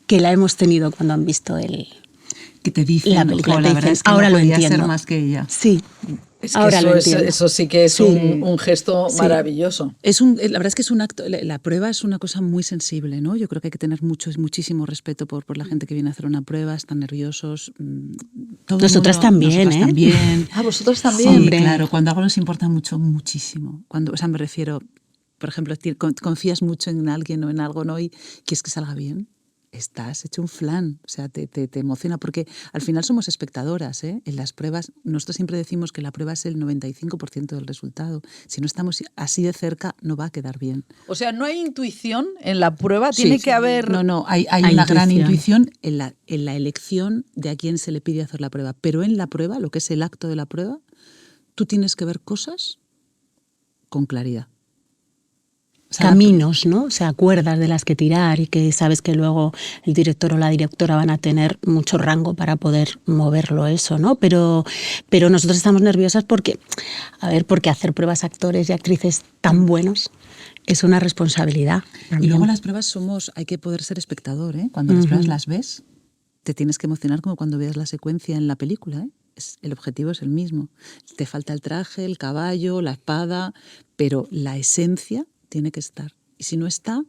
que la hemos tenido cuando han visto el Que te dicen, la película "Jo, te la verdad dicen, es que ahora no lo podía entiendo. ser más que ella". Sí. Es que Ahora lo entiendo. eso sí que es Sí. un gesto Sí. maravilloso. La verdad es que es un acto, la prueba es una cosa muy sensible, ¿no? Yo creo que hay que tener muchísimo respeto por la gente que viene a hacer una prueba, están nerviosos. Todo el Nosotras mundo- también, nosotras ¿eh? también. Ah, vosotros también. Sí, Hombre. claro, cuando algo nos importa muchísimo. O sea, me refiero, por ejemplo, confías mucho en alguien o en algo, ¿no? Y quieres que salga bien. Estás hecho un flan, o sea, te emociona, porque al final somos espectadoras, ¿eh? En las pruebas, nosotros siempre decimos que la prueba es el 95% del resultado. Si no estamos así de cerca, no va a quedar bien. O sea, no hay intuición en la prueba, tiene Sí. que haber... No, hay Hay una gran intuición. intuición en la elección de a quién se le pide hacer la prueba. Pero en la prueba, lo que es el acto de la prueba, tú tienes que ver cosas con claridad. O sea, Caminos, ¿no? O sea, acuerdas de las que tirar y que sabes que luego el director o la directora van a tener mucho rango para poder moverlo eso, ¿no? Pero nosotros estamos nerviosas porque hacer pruebas a actores y actrices tan buenos es una responsabilidad. Y luego las pruebas hay que poder ser espectador, ¿eh? Cuando las pruebas las ves, te tienes que emocionar como cuando veas la secuencia en la película, ¿eh? El objetivo es el mismo. Te falta el traje, el caballo, la espada, pero la esencia tiene que estar. Y si no está,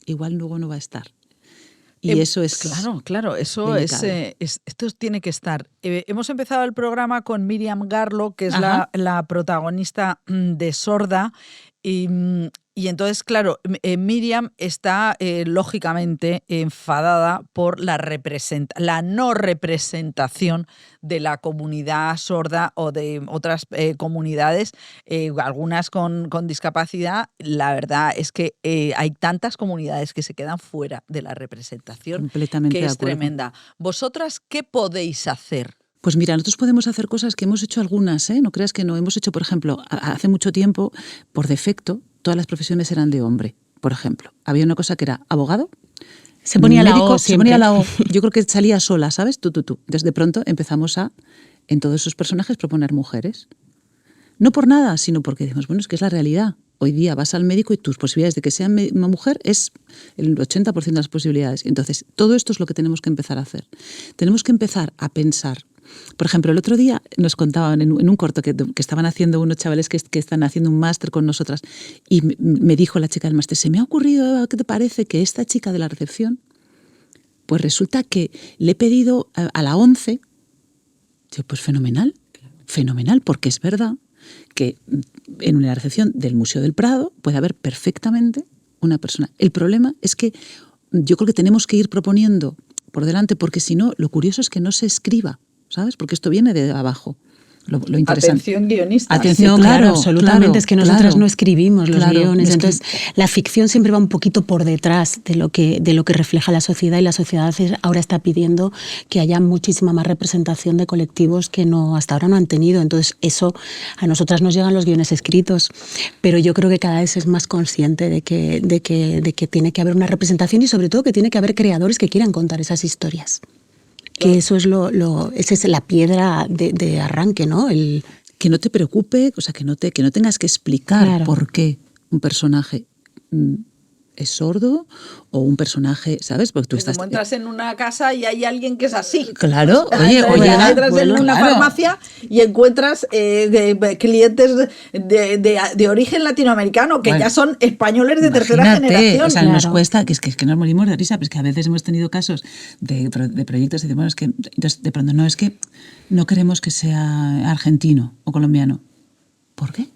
igual luego no va a estar. Y eso es... Claro, eso delicado. esto tiene que estar. Hemos empezado el programa con Miriam Garlo, que es la protagonista de Sorda, y entonces, claro, Miriam está lógicamente enfadada por la no representación de la comunidad sorda o de otras comunidades, algunas con discapacidad. La verdad es que hay tantas comunidades que se quedan fuera de la representación, Completamente que de es acuerdo. tremenda. ¿Vosotras qué podéis hacer? Pues mira, nosotros podemos hacer cosas que hemos hecho algunas, ¿eh? No creas que no. Hemos hecho, por ejemplo, hace mucho tiempo, por defecto, todas las profesiones eran de hombre. Por ejemplo, había una cosa que era abogado, Se ponía médico, la O se ponía siempre. la O. Yo creo que salía sola, ¿sabes? Tú. Entonces, de pronto empezamos en todos esos personajes, proponer mujeres. No por nada, sino porque decimos, bueno, es que es la realidad. Hoy día vas al médico y tus posibilidades de que sea una mujer es el 80% de las posibilidades. Entonces, todo esto es lo que tenemos que empezar a hacer. Tenemos que empezar a pensar. Por ejemplo, el otro día nos contaban en un corto que estaban haciendo unos chavales que están haciendo un máster con nosotras, y me dijo la chica del máster, se me ha ocurrido, Eva, ¿qué te parece que esta chica de la recepción? Pues resulta que le he pedido a la 11, yo, pues fenomenal, porque es verdad que en una recepción del Museo del Prado puede haber perfectamente una persona. El problema es que yo creo que tenemos que ir proponiendo por delante, porque si no, lo curioso es que no se escriba, ¿sabes? Porque esto viene de abajo. Lo interesante. Atención, guionista. Atención, No, claro, claro, absolutamente. claro, Es que nosotras claro. no escribimos los Claro, guiones. es que- Entonces, la ficción siempre va un poquito por detrás de lo que refleja la sociedad, y la sociedad ahora está pidiendo que haya muchísima más representación de colectivos que hasta ahora no han tenido. Entonces, eso a nosotras nos llegan los guiones escritos, pero yo creo que cada vez es más consciente de que tiene que haber una representación, y sobre todo que tiene que haber creadores que quieran contar esas historias. Que eso es esa es la piedra de arranque, ¿no? Que no te preocupe, o sea, que no tengas que explicar Claro. por qué un personaje es sordo o un personaje, ¿sabes? Porque tú estás... Como entras en una casa y hay alguien que es así. Claro, Entras en una farmacia y encuentras clientes de origen latinoamericano que Bueno, ya son españoles de tercera imagínate, generación. O sea, Claro. nos cuesta, que es que nos morimos de risa, pues que a veces hemos tenido casos de proyectos y decimos, bueno, es que entonces, de pronto, no, es que no queremos que sea argentino o colombiano. ¿Por qué?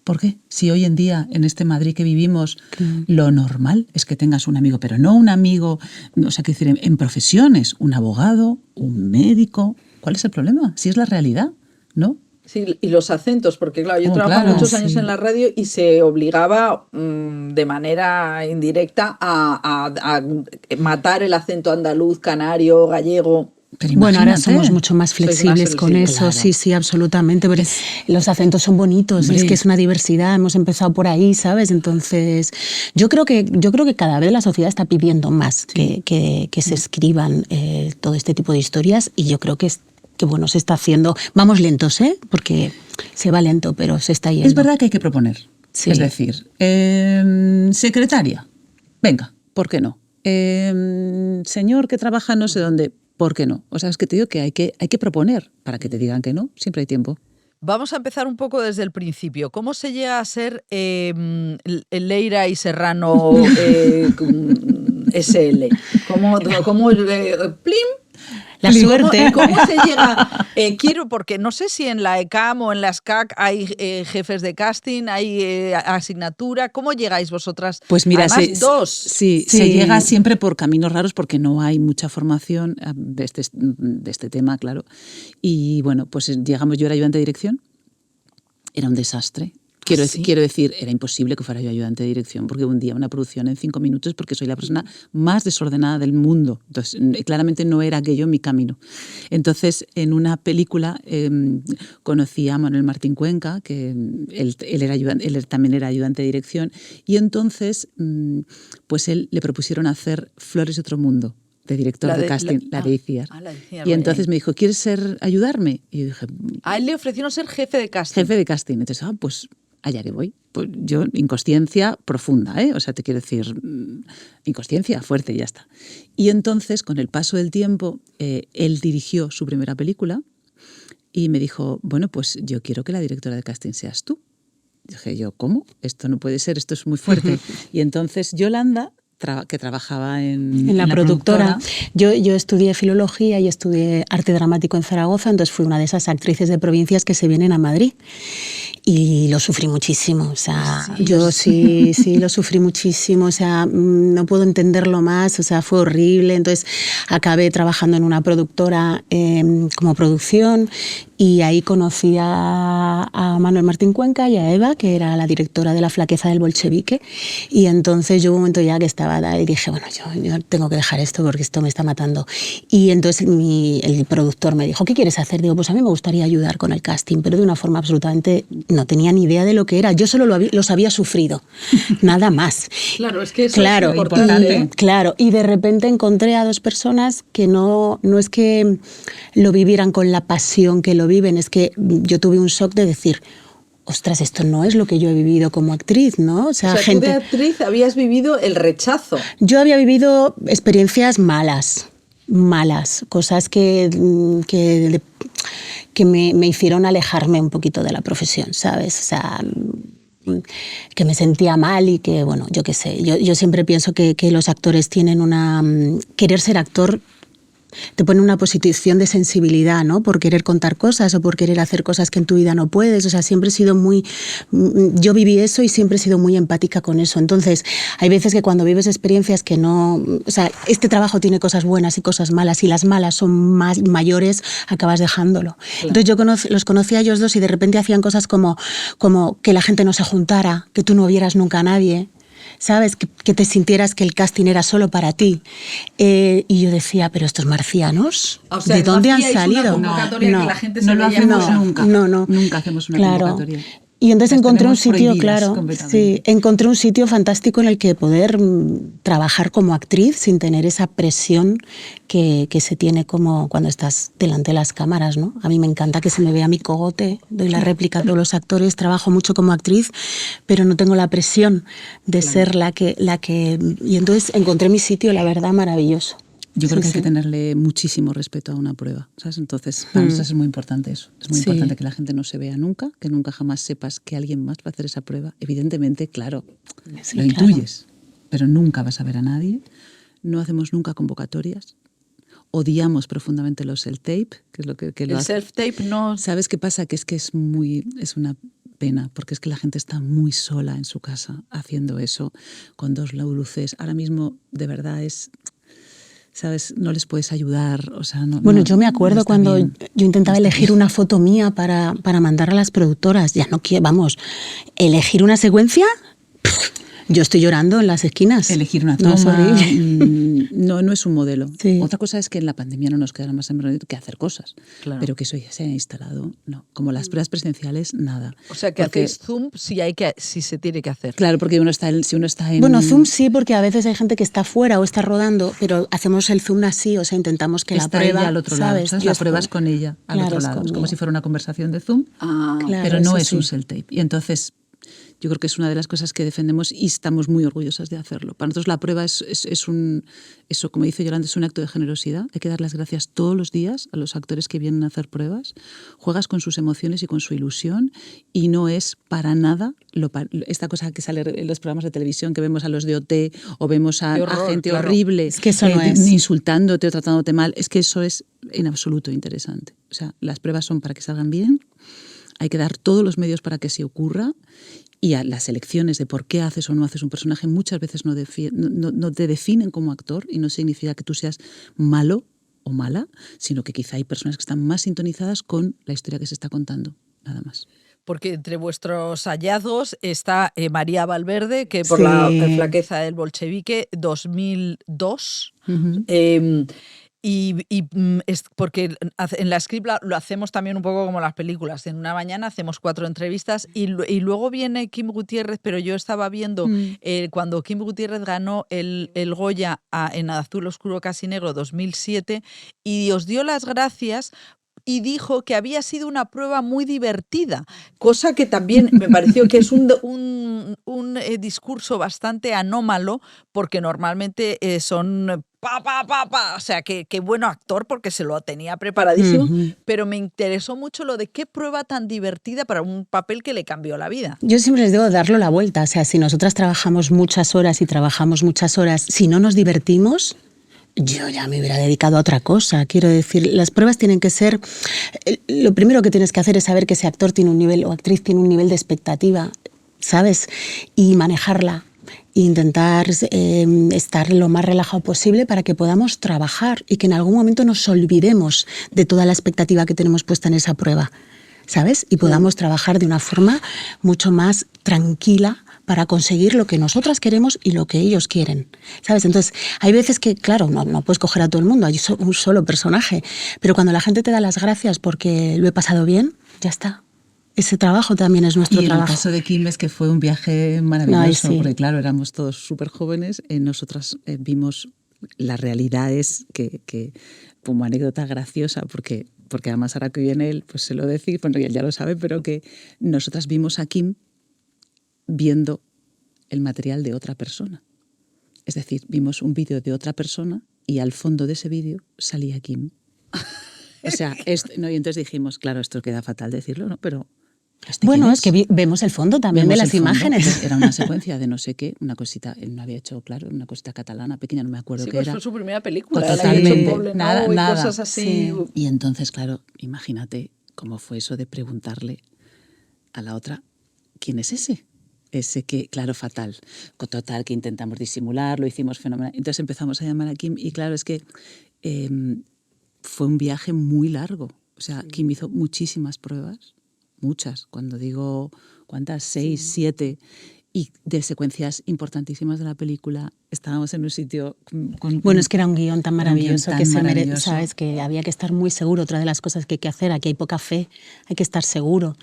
¿Por qué? Si hoy en día, en este Madrid que vivimos, lo normal es que tengas un amigo, pero no un amigo, o sea, que decir, en profesiones, un abogado, un médico. ¿Cuál es el problema? Si es la realidad, ¿no? Sí, y los acentos, porque claro, yo trabajé claro, muchos años sí. en la radio y se obligaba de manera indirecta a matar el acento andaluz, canario, gallego. Pero Bueno, ahora imagínate. somos mucho más flexibles con flexibles, eso, claro. sí, sí, absolutamente. Pero los acentos son bonitos, Hombre. es que es una diversidad, hemos empezado por ahí, ¿sabes? Entonces, yo creo que cada vez la sociedad está pidiendo más que se escriban todo este tipo de historias, y yo creo que bueno, se está haciendo. Vamos lentos, ¿eh? Porque se va lento, pero se está yendo. Es verdad que hay que proponer. Sí. Es decir, secretaria, venga, ¿por qué no? Señor que trabaja no sé dónde, ¿por qué no? O sea, es que te digo que hay que proponer. Para que te digan que no, siempre hay tiempo. Vamos a empezar un poco desde el principio. ¿Cómo se llega a ser Leira y Serrano SL? ¿Cómo plim? La suerte. ¿Cómo se llega? Quiero, porque no sé si en la ECAM o en la SCAC hay jefes de casting, hay asignatura. ¿Cómo llegáis vosotras? Pues mira, además, dos. Sí, se llega siempre por caminos raros porque no hay mucha formación de este tema, claro. Y bueno, pues llegamos, yo era ayudante de dirección, era un desastre. Quiero decir, era imposible que fuera yo ayudante de dirección, porque un día una producción en 5 minutos, porque soy la persona más desordenada del mundo. Entonces, claramente no era aquello mi camino. Entonces, en una película conocí a Manuel Martín Cuenca, que él también era ayudante de dirección, y entonces pues él le propusieron hacer Flores de otro mundo, de director de casting, la de ICIAR. Y entonces me dijo, ¿quieres ayudarme? Y yo dije... A él le ofrecieron ser jefe de casting. Jefe de casting. Entonces, pues allá que voy. Pues yo, inconsciencia profunda, ¿eh? O sea, te quiero decir, inconsciencia fuerte y ya está. Y entonces, con el paso del tiempo, él dirigió su primera película y me dijo, bueno, pues yo quiero que la directora de casting seas tú. Dije yo, ¿cómo? Esto no puede ser, esto es muy fuerte. Y entonces Yolanda, que trabajaba en la productora. Yo estudié filología y estudié arte dramático en Zaragoza, entonces fui una de esas actrices de provincias que se vienen a Madrid. Y lo sufrí muchísimo, o sea, sí, lo sufrí muchísimo, o sea, no puedo entenderlo más, o sea, fue horrible. Entonces acabé trabajando en una productora como producción y ahí conocí a Manuel Martín Cuenca y a Eva, que era la directora de La flaqueza del bolchevique, y entonces yo un momento ya que estaba y dije, bueno, yo tengo que dejar esto porque esto me está matando. Y entonces el productor me dijo, ¿qué quieres hacer? Digo, pues a mí me gustaría ayudar con el casting, pero de una forma absolutamente... No tenía ni idea de lo que era, yo solo los había sufrido, nada más. Claro, es que eso es importante. Claro, y de repente encontré a dos personas que no es que lo vivieran con la pasión que lo viven, es que yo tuve un shock de decir, ostras, esto no es lo que yo he vivido como actriz, ¿no? O sea, tú de actriz habías vivido el rechazo. Yo había vivido experiencias malas, cosas que me hicieron alejarme un poquito de la profesión, ¿sabes? O sea, que me sentía mal y que, bueno, yo qué sé. Yo siempre pienso que los actores tienen querer ser actor te pone en una posición de sensibilidad, ¿no? Por querer contar cosas o por querer hacer cosas que en tu vida no puedes. O sea, siempre he sido yo viví eso y siempre he sido muy empática con eso. Entonces, hay veces que cuando vives experiencias que no... O sea, este trabajo tiene cosas buenas y cosas malas, y las malas son mayores, acabas dejándolo. Claro. Entonces yo los conocí a ellos dos y de repente hacían cosas como que la gente no se juntara, que tú no vieras nunca a nadie, ¿sabes? Que te sintieras que el casting era solo para ti. Y yo decía, pero estos marcianos, o sea, ¿de dónde han salido? No, que la gente no lo hacemos nunca. No. Nunca hacemos una convocatoria. Y entonces encontré un sitio, encontré un sitio fantástico en el que poder trabajar como actriz sin tener esa presión que se tiene como cuando estás delante de las cámaras, ¿no? A mí me encanta que se me vea mi cogote, doy la réplica a todos los actores, trabajo mucho como actriz, pero no tengo la presión de ser la que... Y entonces encontré mi sitio, la verdad, maravilloso. Yo creo que hay que tenerle muchísimo respeto a una prueba, ¿sabes? Entonces, para nosotros es muy importante eso. Es muy importante que la gente no se vea nunca, que nunca jamás sepas que alguien más va a hacer esa prueba. Evidentemente, claro, lo intuyes, pero nunca vas a ver a nadie. No hacemos nunca convocatorias. Odiamos profundamente los self-tape, que es lo que el self-tape no... ¿Sabes qué pasa? Que es una pena, porque es que la gente está muy sola en su casa haciendo eso, con 2 luces. Ahora mismo, de verdad, ¿sabes? No les puedes ayudar. O sea, yo me acuerdo cuando yo intentaba elegir una foto mía para mandar a las productoras. Ya no quiero, elegir una secuencia. Yo estoy llorando en las esquinas. Elegir una toma no es un modelo. Sí. Otra cosa es que en la pandemia no nos quedará más remedio que hacer cosas. Claro. Pero que eso ya se ha instalado, no. Como las pruebas presenciales, nada. O sea, que hacéis Zoom si se tiene que hacer. Claro, porque si uno está en... Bueno, Zoom sí, porque a veces hay gente que está fuera o está rodando, pero hacemos el Zoom así, o sea, intentamos que está la prueba... ella al otro lado, ¿sabes? La pruebas con ella al otro lado. Es como si fuera una conversación de Zoom, pero no es un self-tape. Y entonces... yo creo que es una de las cosas que defendemos y estamos muy orgullosas de hacerlo. Para nosotros la prueba es eso, como dice Yolanda, es un acto de generosidad. Hay que dar las gracias todos los días a los actores que vienen a hacer pruebas. Juegas con sus emociones y con su ilusión y no es para nada esta cosa que sale en los programas de televisión, que vemos a los de OT o vemos a gente horrible es que eso no es. insultándote o tratándote mal. Es que eso es en absoluto interesante. O sea, las pruebas son para que salgan bien, hay que dar todos los medios para que se ocurra y a las elecciones de por qué haces o no haces un personaje muchas veces no te definen como actor y no significa que tú seas malo o mala, sino que quizá hay personas que están más sintonizadas con la historia que se está contando, nada más. Porque entre vuestros hallazgos está María Valverde, que por la flaqueza del bolchevique, 2002. Es porque en la Script lo hacemos también un poco como las películas. En una mañana hacemos 4 entrevistas y luego viene Kim Gutiérrez, pero yo estaba viendo cuando Kim Gutiérrez ganó el Goya en Azul Oscuro Casi Negro 2007 y os dio las gracias y dijo que había sido una prueba muy divertida, cosa que también me pareció que es un discurso bastante anómalo, porque normalmente son o sea, que bueno actor porque se lo tenía preparadísimo, pero me interesó mucho lo de qué prueba tan divertida para un papel que le cambió la vida. Yo siempre les digo darlo la vuelta, o sea, si nosotras trabajamos muchas horas, si no nos divertimos, yo ya me hubiera dedicado a otra cosa. Quiero decir, las pruebas tienen que ser... Lo primero que tienes que hacer es saber que ese actor tiene un nivel o actriz tiene un nivel de expectativa, ¿sabes? Y manejarla. E intentar estar lo más relajado posible para que podamos trabajar y que en algún momento nos olvidemos de toda la expectativa que tenemos puesta en esa prueba, ¿sabes? Y podamos trabajar de una forma mucho más tranquila para conseguir lo que nosotras queremos y lo que ellos quieren, ¿sabes? Entonces, hay veces que, claro, no puedes coger a todo el mundo, hay un solo personaje, pero cuando la gente te da las gracias porque lo he pasado bien, ya está. Ese trabajo también es nuestro trabajo. Y en el caso de Kim es que fue un viaje maravilloso, porque claro, éramos todos súper jóvenes, nosotras vimos la realidad es que como anécdota graciosa, porque además ahora que viene él, pues se lo decir, bueno, él ya lo sabe, pero que nosotras vimos a Kim viendo el material de otra persona. Es decir, vimos un vídeo de otra persona y al fondo de ese vídeo salía Kim. O sea, y entonces dijimos, claro, esto queda fatal decirlo, ¿no? Pero bueno, es que vemos el fondo también de las imágenes. Era una secuencia de no sé qué, una cosita, él no había hecho, claro, una cosita catalana pequeña, no me acuerdo qué era. Fue su primera película. Totalmente, nada. Cosas así. Sí. Y entonces, claro, imagínate cómo fue eso de preguntarle a la otra, ¿quién es ese? Ese que, claro, fatal. Total, que intentamos disimular, lo hicimos fenomenal. Entonces empezamos a llamar a Kim y claro, es que fue un viaje muy largo. O sea, Kim hizo muchísimas pruebas, muchas, cuando digo, ¿cuántas? 6, 7, y de secuencias importantísimas de la película. Estábamos en un sitio Bueno, es que era un guión tan maravilloso que se merece, ¿sabes? Que había que estar muy seguro. Otra de las cosas que hay que hacer, aquí hay poca fe, hay que estar seguro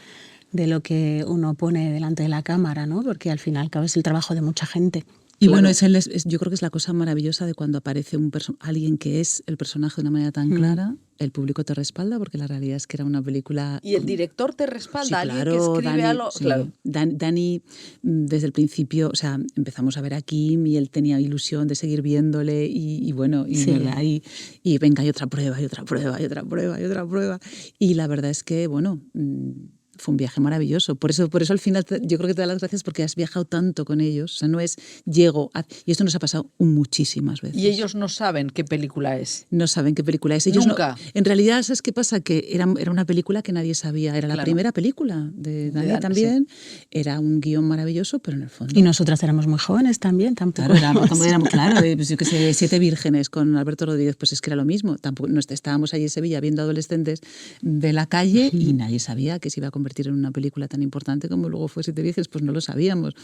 de lo que uno pone delante de la cámara, ¿no? Porque al final, claro, es el trabajo de mucha gente. Y claro. Bueno, yo creo que es la cosa maravillosa de cuando aparece alguien que es el personaje de una manera tan clara, el público te respalda, porque la realidad es que era una película... Y el director te respalda, sí, alguien claro, que escribe Dani, algo... Sí. Claro. Dani, desde el principio, o sea, empezamos a ver a Kim y él tenía ilusión de seguir viéndole y bueno, y venga, hay otra prueba, hay otra prueba, hay otra prueba, hay otra prueba. Y la verdad es que, bueno... fue un viaje maravilloso. Por eso al final yo creo que te da las gracias porque has viajado tanto con ellos. O sea, no es y esto nos ha pasado muchísimas veces. Y ellos no saben qué película es. No saben qué película es. Ellos Nunca. En realidad, ¿sabes qué pasa? Que era una película que nadie sabía. Era la primera película de Dani también. Sí. Era un guión maravilloso, pero en el fondo... Y nosotras éramos muy jóvenes también, tampoco. Claro, éramos pues yo qué sé, 7 vírgenes con Alberto Rodríguez, pues es que era lo mismo. Tampoco, estábamos allí en Sevilla viendo adolescentes de la calle y nadie sabía que se iba a convertir en una película tan importante como luego fue 7 vírgenes, pues no lo sabíamos.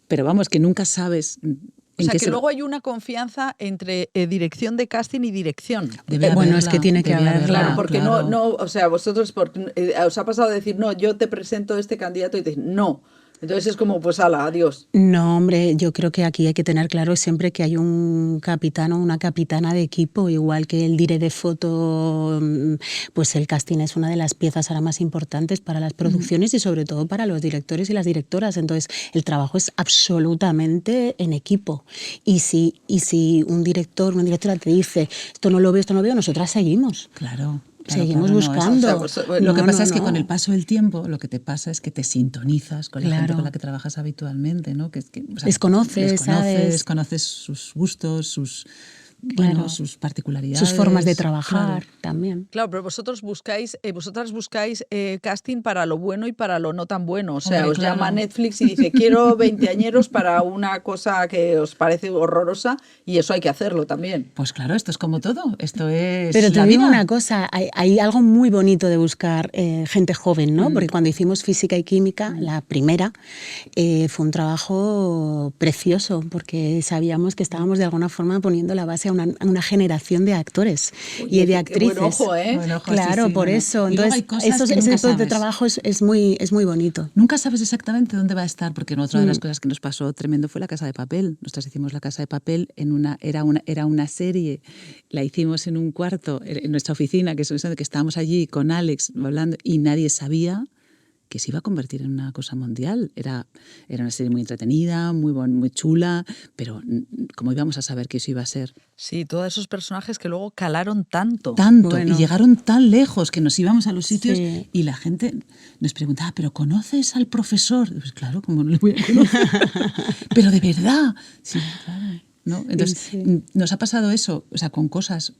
Pero vamos, que nunca sabes... O sea, que luego hay una confianza entre dirección de casting y dirección. Bueno, es que tiene que haberla. Claro, porque no, o sea, vosotros os ha pasado de decir, no, yo te presento este candidato y te dicen, no, Entonces es como, pues ala, adiós. No, hombre, yo creo que aquí hay que tener claro siempre que hay un capitán o una capitana de equipo, igual que el dire de foto, pues el casting es una de las piezas ahora más importantes para las producciones y sobre todo para los directores y las directoras. Entonces, el trabajo es absolutamente en equipo. Y si un director, una directora te dice, esto no lo veo, nosotras seguimos. Claro. Seguimos buscando. Lo que pasa es que con el paso del tiempo lo que te pasa es que te sintonizas con la gente con la que trabajas habitualmente, ¿no? Les conoces, ¿sabes? Conoces sus gustos, sus sus particularidades. Sus formas de trabajar también. Claro, pero vosotras buscáis casting para lo bueno y para lo no tan bueno. O sea, os llama Netflix y dice, quiero 20añeros para una cosa que os parece horrorosa y eso hay que hacerlo también. Pues claro, esto es como todo. Esto es Pero te la digo vida. una cosa, hay algo muy bonito de buscar gente joven, ¿no? Porque cuando hicimos Física y Química, la primera, fue un trabajo precioso porque sabíamos que estábamos de alguna forma poniendo la base a una generación de actores y de actrices. Buen ojo, ¿eh? Buen ojo, Claro, sí, sí, por bueno. eso. Y luego Entonces, hay cosas que ese nunca tipo de sabes. trabajo es muy bonito. Nunca sabes exactamente dónde va a estar, porque otra de las cosas que nos pasó tremendo fue La Casa de Papel. Nosotros hicimos La Casa de Papel era una serie, la hicimos en un cuarto, en nuestra oficina, que estábamos allí con Alex hablando y nadie sabía que se iba a convertir en una cosa mundial. Era una serie muy entretenida, muy chula, pero ¿cómo íbamos a saber que eso iba a ser? Sí, todos esos personajes que luego calaron tanto. Y llegaron tan lejos que nos íbamos a los sitios y la gente nos preguntaba, ¿pero conoces al profesor? Pues claro, ¿cómo no le voy a conocer? Pero de verdad. Sí, claro. ¿No? Entonces, nos ha pasado eso, o sea, con cosas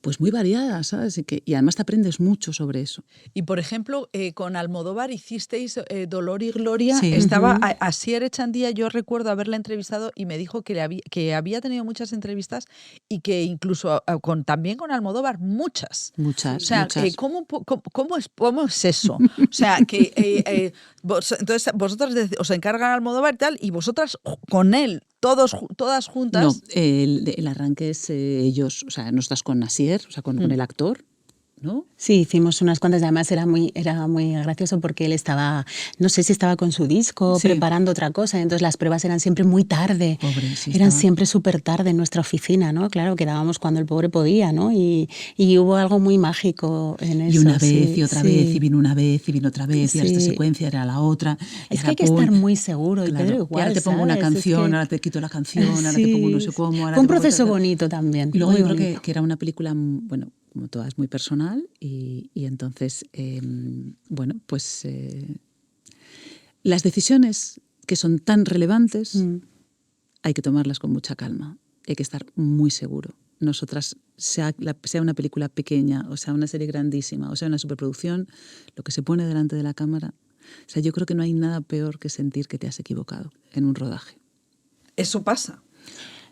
pues muy variadas, ¿sabes? Y además te aprendes mucho sobre eso. Y, por ejemplo, con Almodóvar hicisteis Dolor y Gloria. Sí. Estaba Asier Echandía, yo recuerdo haberla entrevistado y me dijo que había tenido muchas entrevistas y que incluso también con Almodóvar muchas. Muchas, O sea, muchas. ¿cómo es eso? O sea, que entonces vosotras os encargan Almodóvar y tal, y vosotras con él, todas juntas. No, el arranque es ellos, o sea, no estás con Asier, o sea, con el actor, ¿no? Sí, hicimos unas cuantas, además era muy gracioso porque él estaba, no sé si estaba con su disco, preparando otra cosa, entonces las pruebas eran siempre muy tarde, Pobre, sí, eran estaba siempre súper tarde en nuestra oficina, ¿no? Claro, quedábamos cuando el pobre podía, ¿no? Y hubo algo muy mágico en eso. Y una vez y otra vez, y vino una vez y vino otra vez, y ahora esta secuencia era la otra. Es que hay que estar muy seguro, y claro, Pedro igual, y ahora te pongo una ¿sabes? canción, ahora te quito la canción, ahora te pongo no sé cómo. Ahora Fue un te pongo proceso bonito también. Y luego muy yo creo bonito. que era una película, bueno, como todas, muy personal y entonces, bueno, pues las decisiones que son tan relevantes hay que tomarlas con mucha calma, hay que estar muy seguro. Nosotras, sea una película pequeña, o sea una serie grandísima, o sea una superproducción, lo que se pone delante de la cámara, o sea, yo creo que no hay nada peor que sentir que te has equivocado en un rodaje. Eso pasa.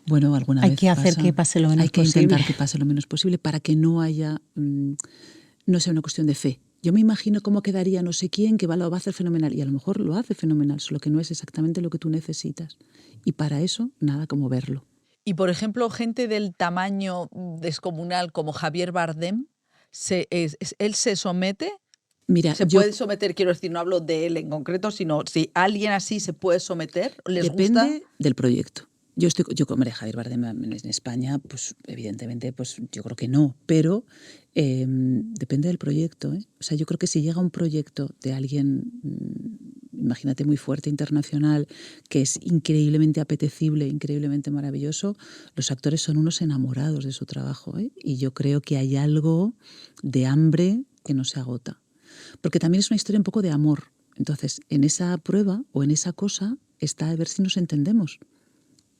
Bueno, alguna vez hay que hacer que pase lo menos posible. Hay que intentar que pase lo menos posible para que no haya, no sea una cuestión de fe. Yo me imagino cómo quedaría no sé quién que lo va a hacer fenomenal y a lo mejor lo hace fenomenal, solo que no es exactamente lo que tú necesitas. Y para eso, nada como verlo. Y, por ejemplo, gente del tamaño descomunal como Javier Bardem, ¿él se somete? Mira, ¿Se puede someter? Quiero decir, no hablo de él en concreto, sino si alguien así se puede someter, ¿les depende gusta? Del proyecto. Yo como Javier Bardem en España, pues evidentemente, pues yo creo que no, pero depende del proyecto, ¿eh? O sea, yo creo que si llega un proyecto de alguien, imagínate, muy fuerte, internacional, que es increíblemente apetecible, increíblemente maravilloso, los actores son unos enamorados de su trabajo, ¿eh? Y yo creo que hay algo de hambre que no se agota. Porque también es una historia un poco de amor. Entonces, en esa prueba o en esa cosa está a ver si nos entendemos.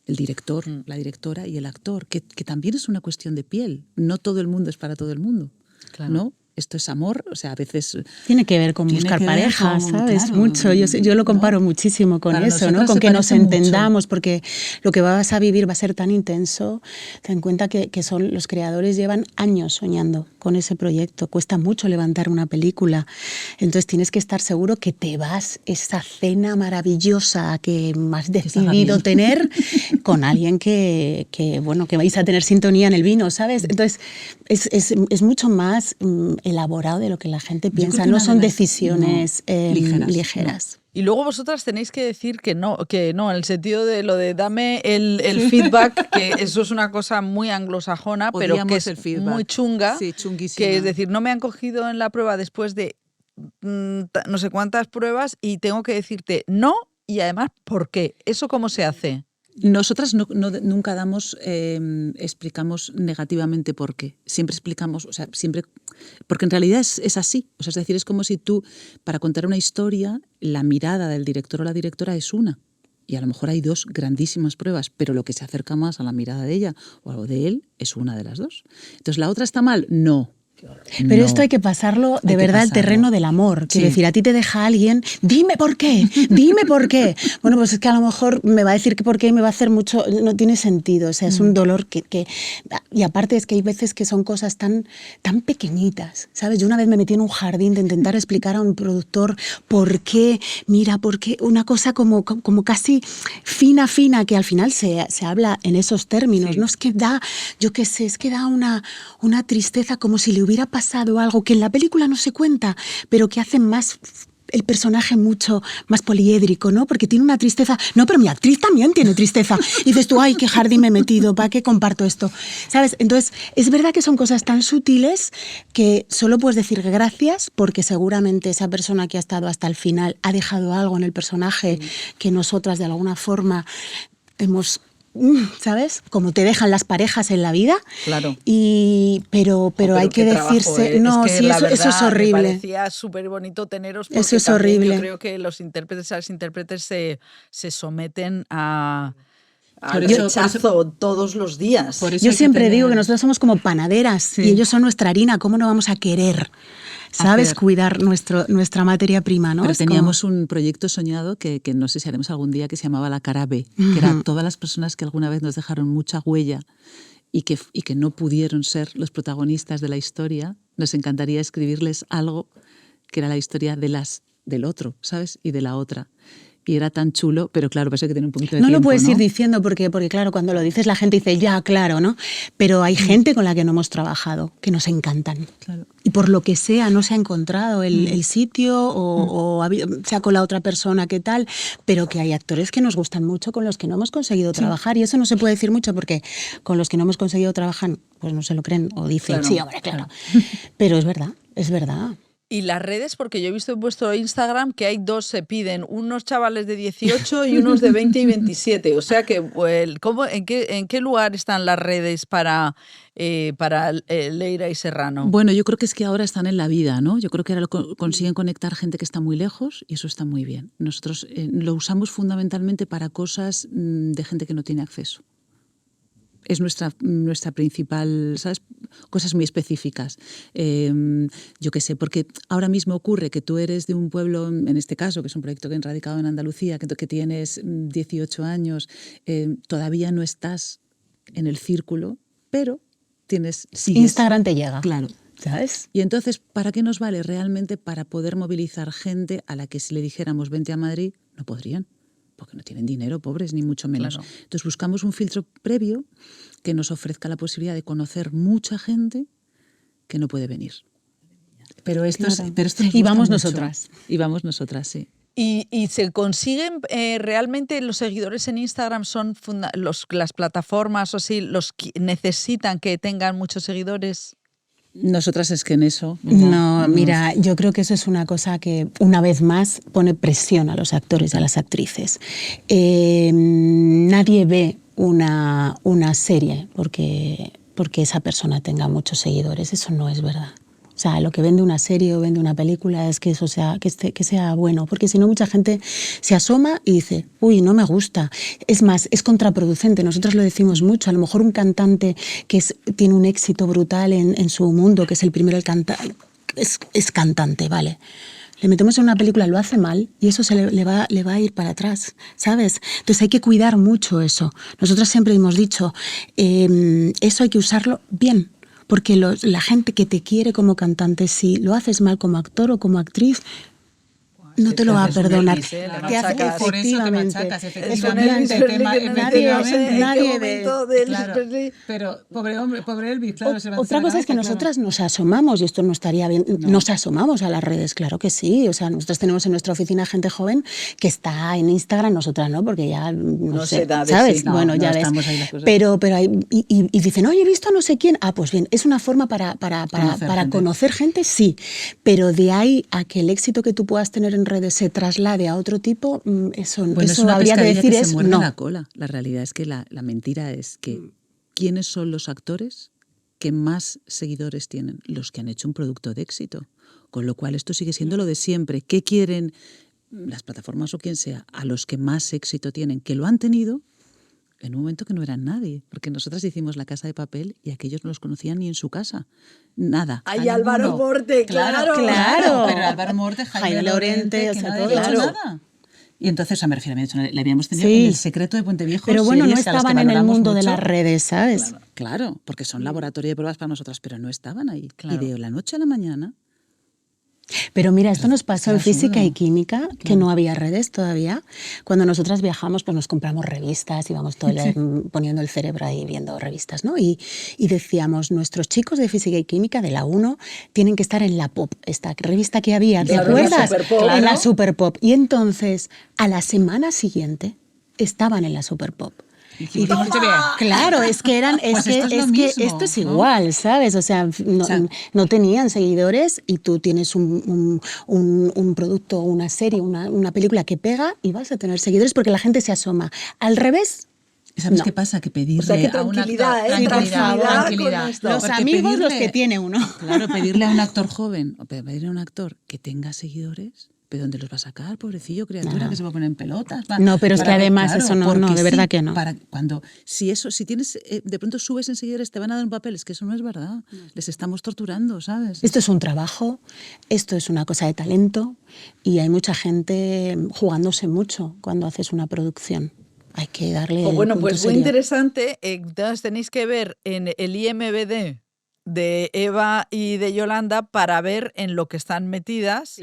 El director, la directora y el actor, que también es una cuestión de piel. No todo el mundo es para todo el mundo, claro. ¿No? Esto es amor, o sea, a veces... Tiene que ver con buscar pareja, ¿sabes? Claro, mucho. Yo lo comparo muchísimo con eso, ¿no? Con que nos entendamos, porque lo que vas a vivir va a ser tan intenso. Ten en cuenta que los creadores llevan años soñando con ese proyecto. Cuesta mucho levantar una película. Entonces tienes que estar seguro que te vas esa cena maravillosa que has decidido tener con alguien que vais a tener sintonía en el vino, ¿sabes? Entonces es mucho más elaborado de lo que la gente piensa. No son decisiones ligeras. Y luego vosotras tenéis que decir que no, en el sentido de lo de dame el feedback, que eso es una cosa muy anglosajona, pero que es muy chunga. Sí, chunguísima. Que es decir, no me han cogido en la prueba después de no sé cuántas pruebas y tengo que decirte no y además ¿por qué? ¿Eso cómo se hace? Nosotras nunca explicamos negativamente por qué. Siempre explicamos, porque en realidad es así. O sea, es decir, es como si tú, para contar una historia, la mirada del director o la directora es una. Y a lo mejor hay dos grandísimas pruebas, pero lo que se acerca más a la mirada de ella o de él es una de las dos. Entonces, ¿la otra está mal? No. Pero esto hay que pasarlo de verdad al terreno del amor. Quiero decir, a ti te deja alguien, dime por qué, dime por qué. Bueno, pues es que a lo mejor me va a decir que por qué y me va a hacer mucho, no tiene sentido. O sea, es un dolor que... Y aparte es que hay veces que son cosas tan pequeñitas, ¿sabes? Yo una vez me metí en un jardín de intentar explicar a un productor por qué, mira, por qué, una cosa como casi fina, que al final se habla en esos términos, ¿no? Es que da, yo qué sé, es que da una tristeza como si le hubiera pasado algo que en la película no se cuenta, pero que hace más el personaje mucho más poliédrico, ¿no? Porque tiene una tristeza. No, pero mi actriz también tiene tristeza. Y dices tú, ay, qué jardín me he metido, ¿para qué comparto esto? ¿Sabes? Entonces, es verdad que son cosas tan sutiles que solo puedes decir gracias porque seguramente esa persona que ha estado hasta el final ha dejado algo en el personaje que nosotras de alguna forma hemos... ¿Sabes? Como te dejan las parejas en la vida. Claro. Pero hay que decirse... No, es que sí, eso es horrible. Me parecía súper bonito teneros porque eso es horrible. Yo creo que los intérpretes, las intérpretes se someten a rechazo todos los días. Yo siempre digo que nosotros somos como panaderas y ellos son nuestra harina. ¿Cómo no vamos a querer? ¿Sabes? Cuidar nuestra materia prima, ¿no? Pero teníamos un proyecto soñado que no sé si haremos algún día, que se llamaba La Cara B, que eran todas las personas que alguna vez nos dejaron mucha huella y que no pudieron ser los protagonistas de la historia. Nos encantaría escribirles algo que era la historia del otro, ¿sabes? Y de la otra. Y era tan chulo, pero claro, pasa que tiene un poquito de tiempo, no lo puedes ¿no? ir diciendo porque claro, cuando lo dices la gente dice, ya, claro, ¿no? Pero hay gente con la que no hemos trabajado, que nos encantan. Claro. Y por lo que sea, no se ha encontrado el sitio o se ha colado otra persona, ¿qué tal? Pero que hay actores que nos gustan mucho con los que no hemos conseguido trabajar. Y eso no se puede decir mucho porque con los que no hemos conseguido trabajar, pues no se lo creen o dicen, claro. Sí, hombre, claro. Pero es verdad, es verdad. Y las redes, porque yo he visto en vuestro Instagram que hay dos, se piden unos chavales de 18 y unos de 20 y 27. O sea que, ¿en qué lugar están las redes para Leira y Serrano? Bueno, yo creo que es que ahora están en la vida, ¿no? Yo creo que ahora consiguen conectar gente que está muy lejos y eso está muy bien. Nosotros lo usamos fundamentalmente para cosas de gente que no tiene acceso. Es nuestra principal, ¿sabes? Cosas muy específicas. Yo qué sé, porque ahora mismo ocurre que tú eres de un pueblo, en este caso, que es un proyecto que he radicado en Andalucía, que tienes 18 años, todavía no estás en el círculo, pero sigues. Instagram te llega. Claro. ¿Sabes? Y entonces, ¿para qué nos vale realmente? Para poder movilizar gente a la que si le dijéramos vente a Madrid, no podrían. Porque no tienen dinero, pobres, ni mucho menos. Claro. Entonces buscamos un filtro previo que nos ofrezca la posibilidad de conocer mucha gente que no puede venir. Pero esto Claro. nos y gusta vamos mucho. nosotras. Y vamos nosotras, sí. ¿Y se consiguen realmente los seguidores en Instagram son las plataformas o así, los que necesitan que tengan muchos seguidores? Nosotras es que en eso... No, mira, yo creo que eso es una cosa que una vez más pone presión a los actores y a las actrices. Nadie ve una serie porque esa persona tenga muchos seguidores, eso no es verdad. O sea, lo que vende una serie o vende una película es que eso sea, que sea bueno, porque si no mucha gente se asoma y dice, uy, no me gusta. Es más, es contraproducente, nosotros lo decimos mucho, a lo mejor un cantante que tiene un éxito brutal en su mundo, que es el primero el cantante, es cantante, ¿vale? Le metemos en una película, lo hace mal y eso le va a ir para atrás, ¿sabes? Entonces hay que cuidar mucho eso. Nosotros siempre hemos dicho, eso hay que usarlo bien. Porque la gente que te quiere como cantante, si lo haces mal como actor o como actriz, no te lo va a perdonar. Elvis, le Te hace, machacas. Por eso te efectivamente. machacas, Es efectivamente. con Elvis Efectivamente. nadie de Claro, pero pobre hombre, pobre Elvis, claro. se va a Otra hacer la cosa es que cabeza, nosotras nos asomamos, y esto no estaría bien, No. nos asomamos a las redes, claro que sí. O sea, nosotros tenemos en nuestra oficina gente joven que está en Instagram, nosotras no, porque ya no sé sé, edades, ¿sabes? sí. No, Bueno, no ya ves. estamos ahí las cosas. Pero hay, y dicen, oye, he visto a no sé quién. Ah, pues bien, es una forma para gente. conocer gente, sí. Pero de ahí a que el éxito que tú puedas tener en redes se traslade a otro tipo, eso Bueno, es eso una habría que pescadilla decir se muerde no. la cola. La realidad es que la mentira es que ¿quiénes son los actores que más seguidores tienen? Los que han hecho un producto de éxito. Con lo cual esto sigue siendo lo de siempre. ¿Qué quieren las plataformas o quien sea a los que más éxito tienen? Que lo han tenido en un momento que no eran nadie. Porque nosotras hicimos La Casa de Papel y aquellos no los conocían ni en su casa. Nada. ¡Ay, a Álvaro ninguno. Morte! ¡Claro! Claro. Pero Álvaro Morte, Jaime Jaime Lorente, Lorente, o que sea, no había todo. hecho Claro. nada. Y entonces, me refiero, le habíamos tenido Sí. en El Secreto de Puente Viejo. Pero bueno, no series a las que estaban en el valoramos mundo de mucho. las redes, ¿sabes? Claro, porque son laboratorio de pruebas para nosotras, pero no estaban ahí. Claro. Y de la noche a la mañana. Pero mira, esto nos pasó en Claro, física seguro. y química, que no había redes todavía. Cuando nosotras viajamos, pues nos compramos revistas, íbamos todo poniendo el cerebro ahí viendo revistas, ¿no? Y decíamos, nuestros chicos de física y química de la 1 tienen que estar en la Pop, esta revista que había, ¿te Claro, en la acuerdas? Super Pop. En la Claro. Super Pop. Y entonces, a la semana siguiente, estaban en la Super Pop. Y dijimos, "Qué bien". Claro, es que eran, Pues esto es lo mismo, esto es ¿no? igual, ¿sabes? O sea, no tenían seguidores y tú tienes un producto, una serie, una película que pega y vas a tener seguidores porque la gente se asoma. Al revés. ¿Sabes No. qué pasa? Que pedirle O sea, que a un actor... tranquilidad, Tranquilidad con esto. Los Porque amigos los pedirle- que tiene uno. Claro, pedirle a un actor joven o pedirle a un actor que tenga seguidores... ¿Pero dónde los va a sacar, pobrecillo, criatura, No. que se va a poner en pelotas? No, pero es que además eso no, porque de verdad sí, que no. Si tienes, de pronto subes en seguidores, te van a dar un papel, es que eso no es verdad. Les estamos torturando, ¿sabes? Esto es un trabajo, esto es una cosa de talento y hay mucha gente jugándose mucho cuando haces una producción. Hay que darle. Bueno, el pues punto muy serio. interesante. Entonces tenéis que ver en el IMBD de Eva y de Yolanda para ver en lo que están metidas,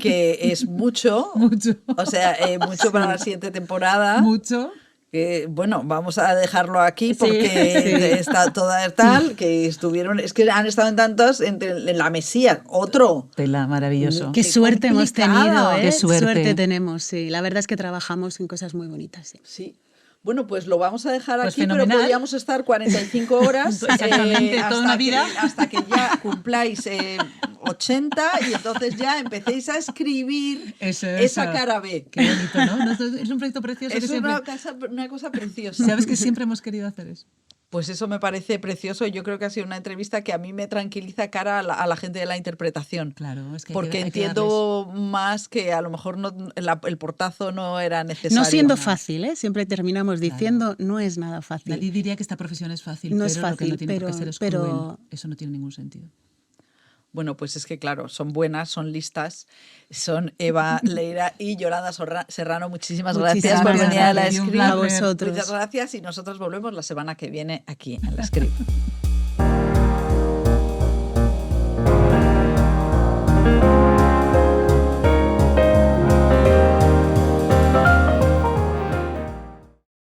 que es mucho. Mucho. O sea, mucho para la siguiente temporada. Mucho. Que, bueno, vamos a dejarlo aquí porque está toda tal, que estuvieron, es que han estado en tantos, en La Mesía, otro. Tela, maravilloso. Qué suerte hemos tenido, ¿eh? Qué suerte. tenemos, sí. La verdad es que trabajamos en cosas muy bonitas, sí. Sí. Bueno, pues lo vamos a dejar Pues aquí, fenomenal. pero podríamos estar 45 horas Exactamente, toda una vida. hasta que ya cumpláis 80 y entonces ya empecéis a escribir esa cara B. Qué bonito, ¿no? Es un proyecto precioso. Es que siempre... una cosa preciosa. Sabes que siempre hemos querido hacer eso. Pues eso me parece precioso y yo creo que ha sido una entrevista que a mí me tranquiliza cara a la gente de la interpretación. Claro, es que porque hay que entiendo más que a lo mejor el portazo no era necesario. No siendo fácil, ¿eh? Siempre terminamos diciendo, no es nada fácil. Nadie diría que esta profesión es fácil, No pero es lo que fácil, no tiene por qué pero- ser es pero- cruel. Eso no tiene ningún sentido. Bueno, pues es que claro, son buenas, son listas, son Eva Leira y Yolanda Serrano. Muchísimas gracias por venir a la gracias, un Script. A vosotros. Muchas gracias y nosotros volvemos la semana que viene aquí en la Script.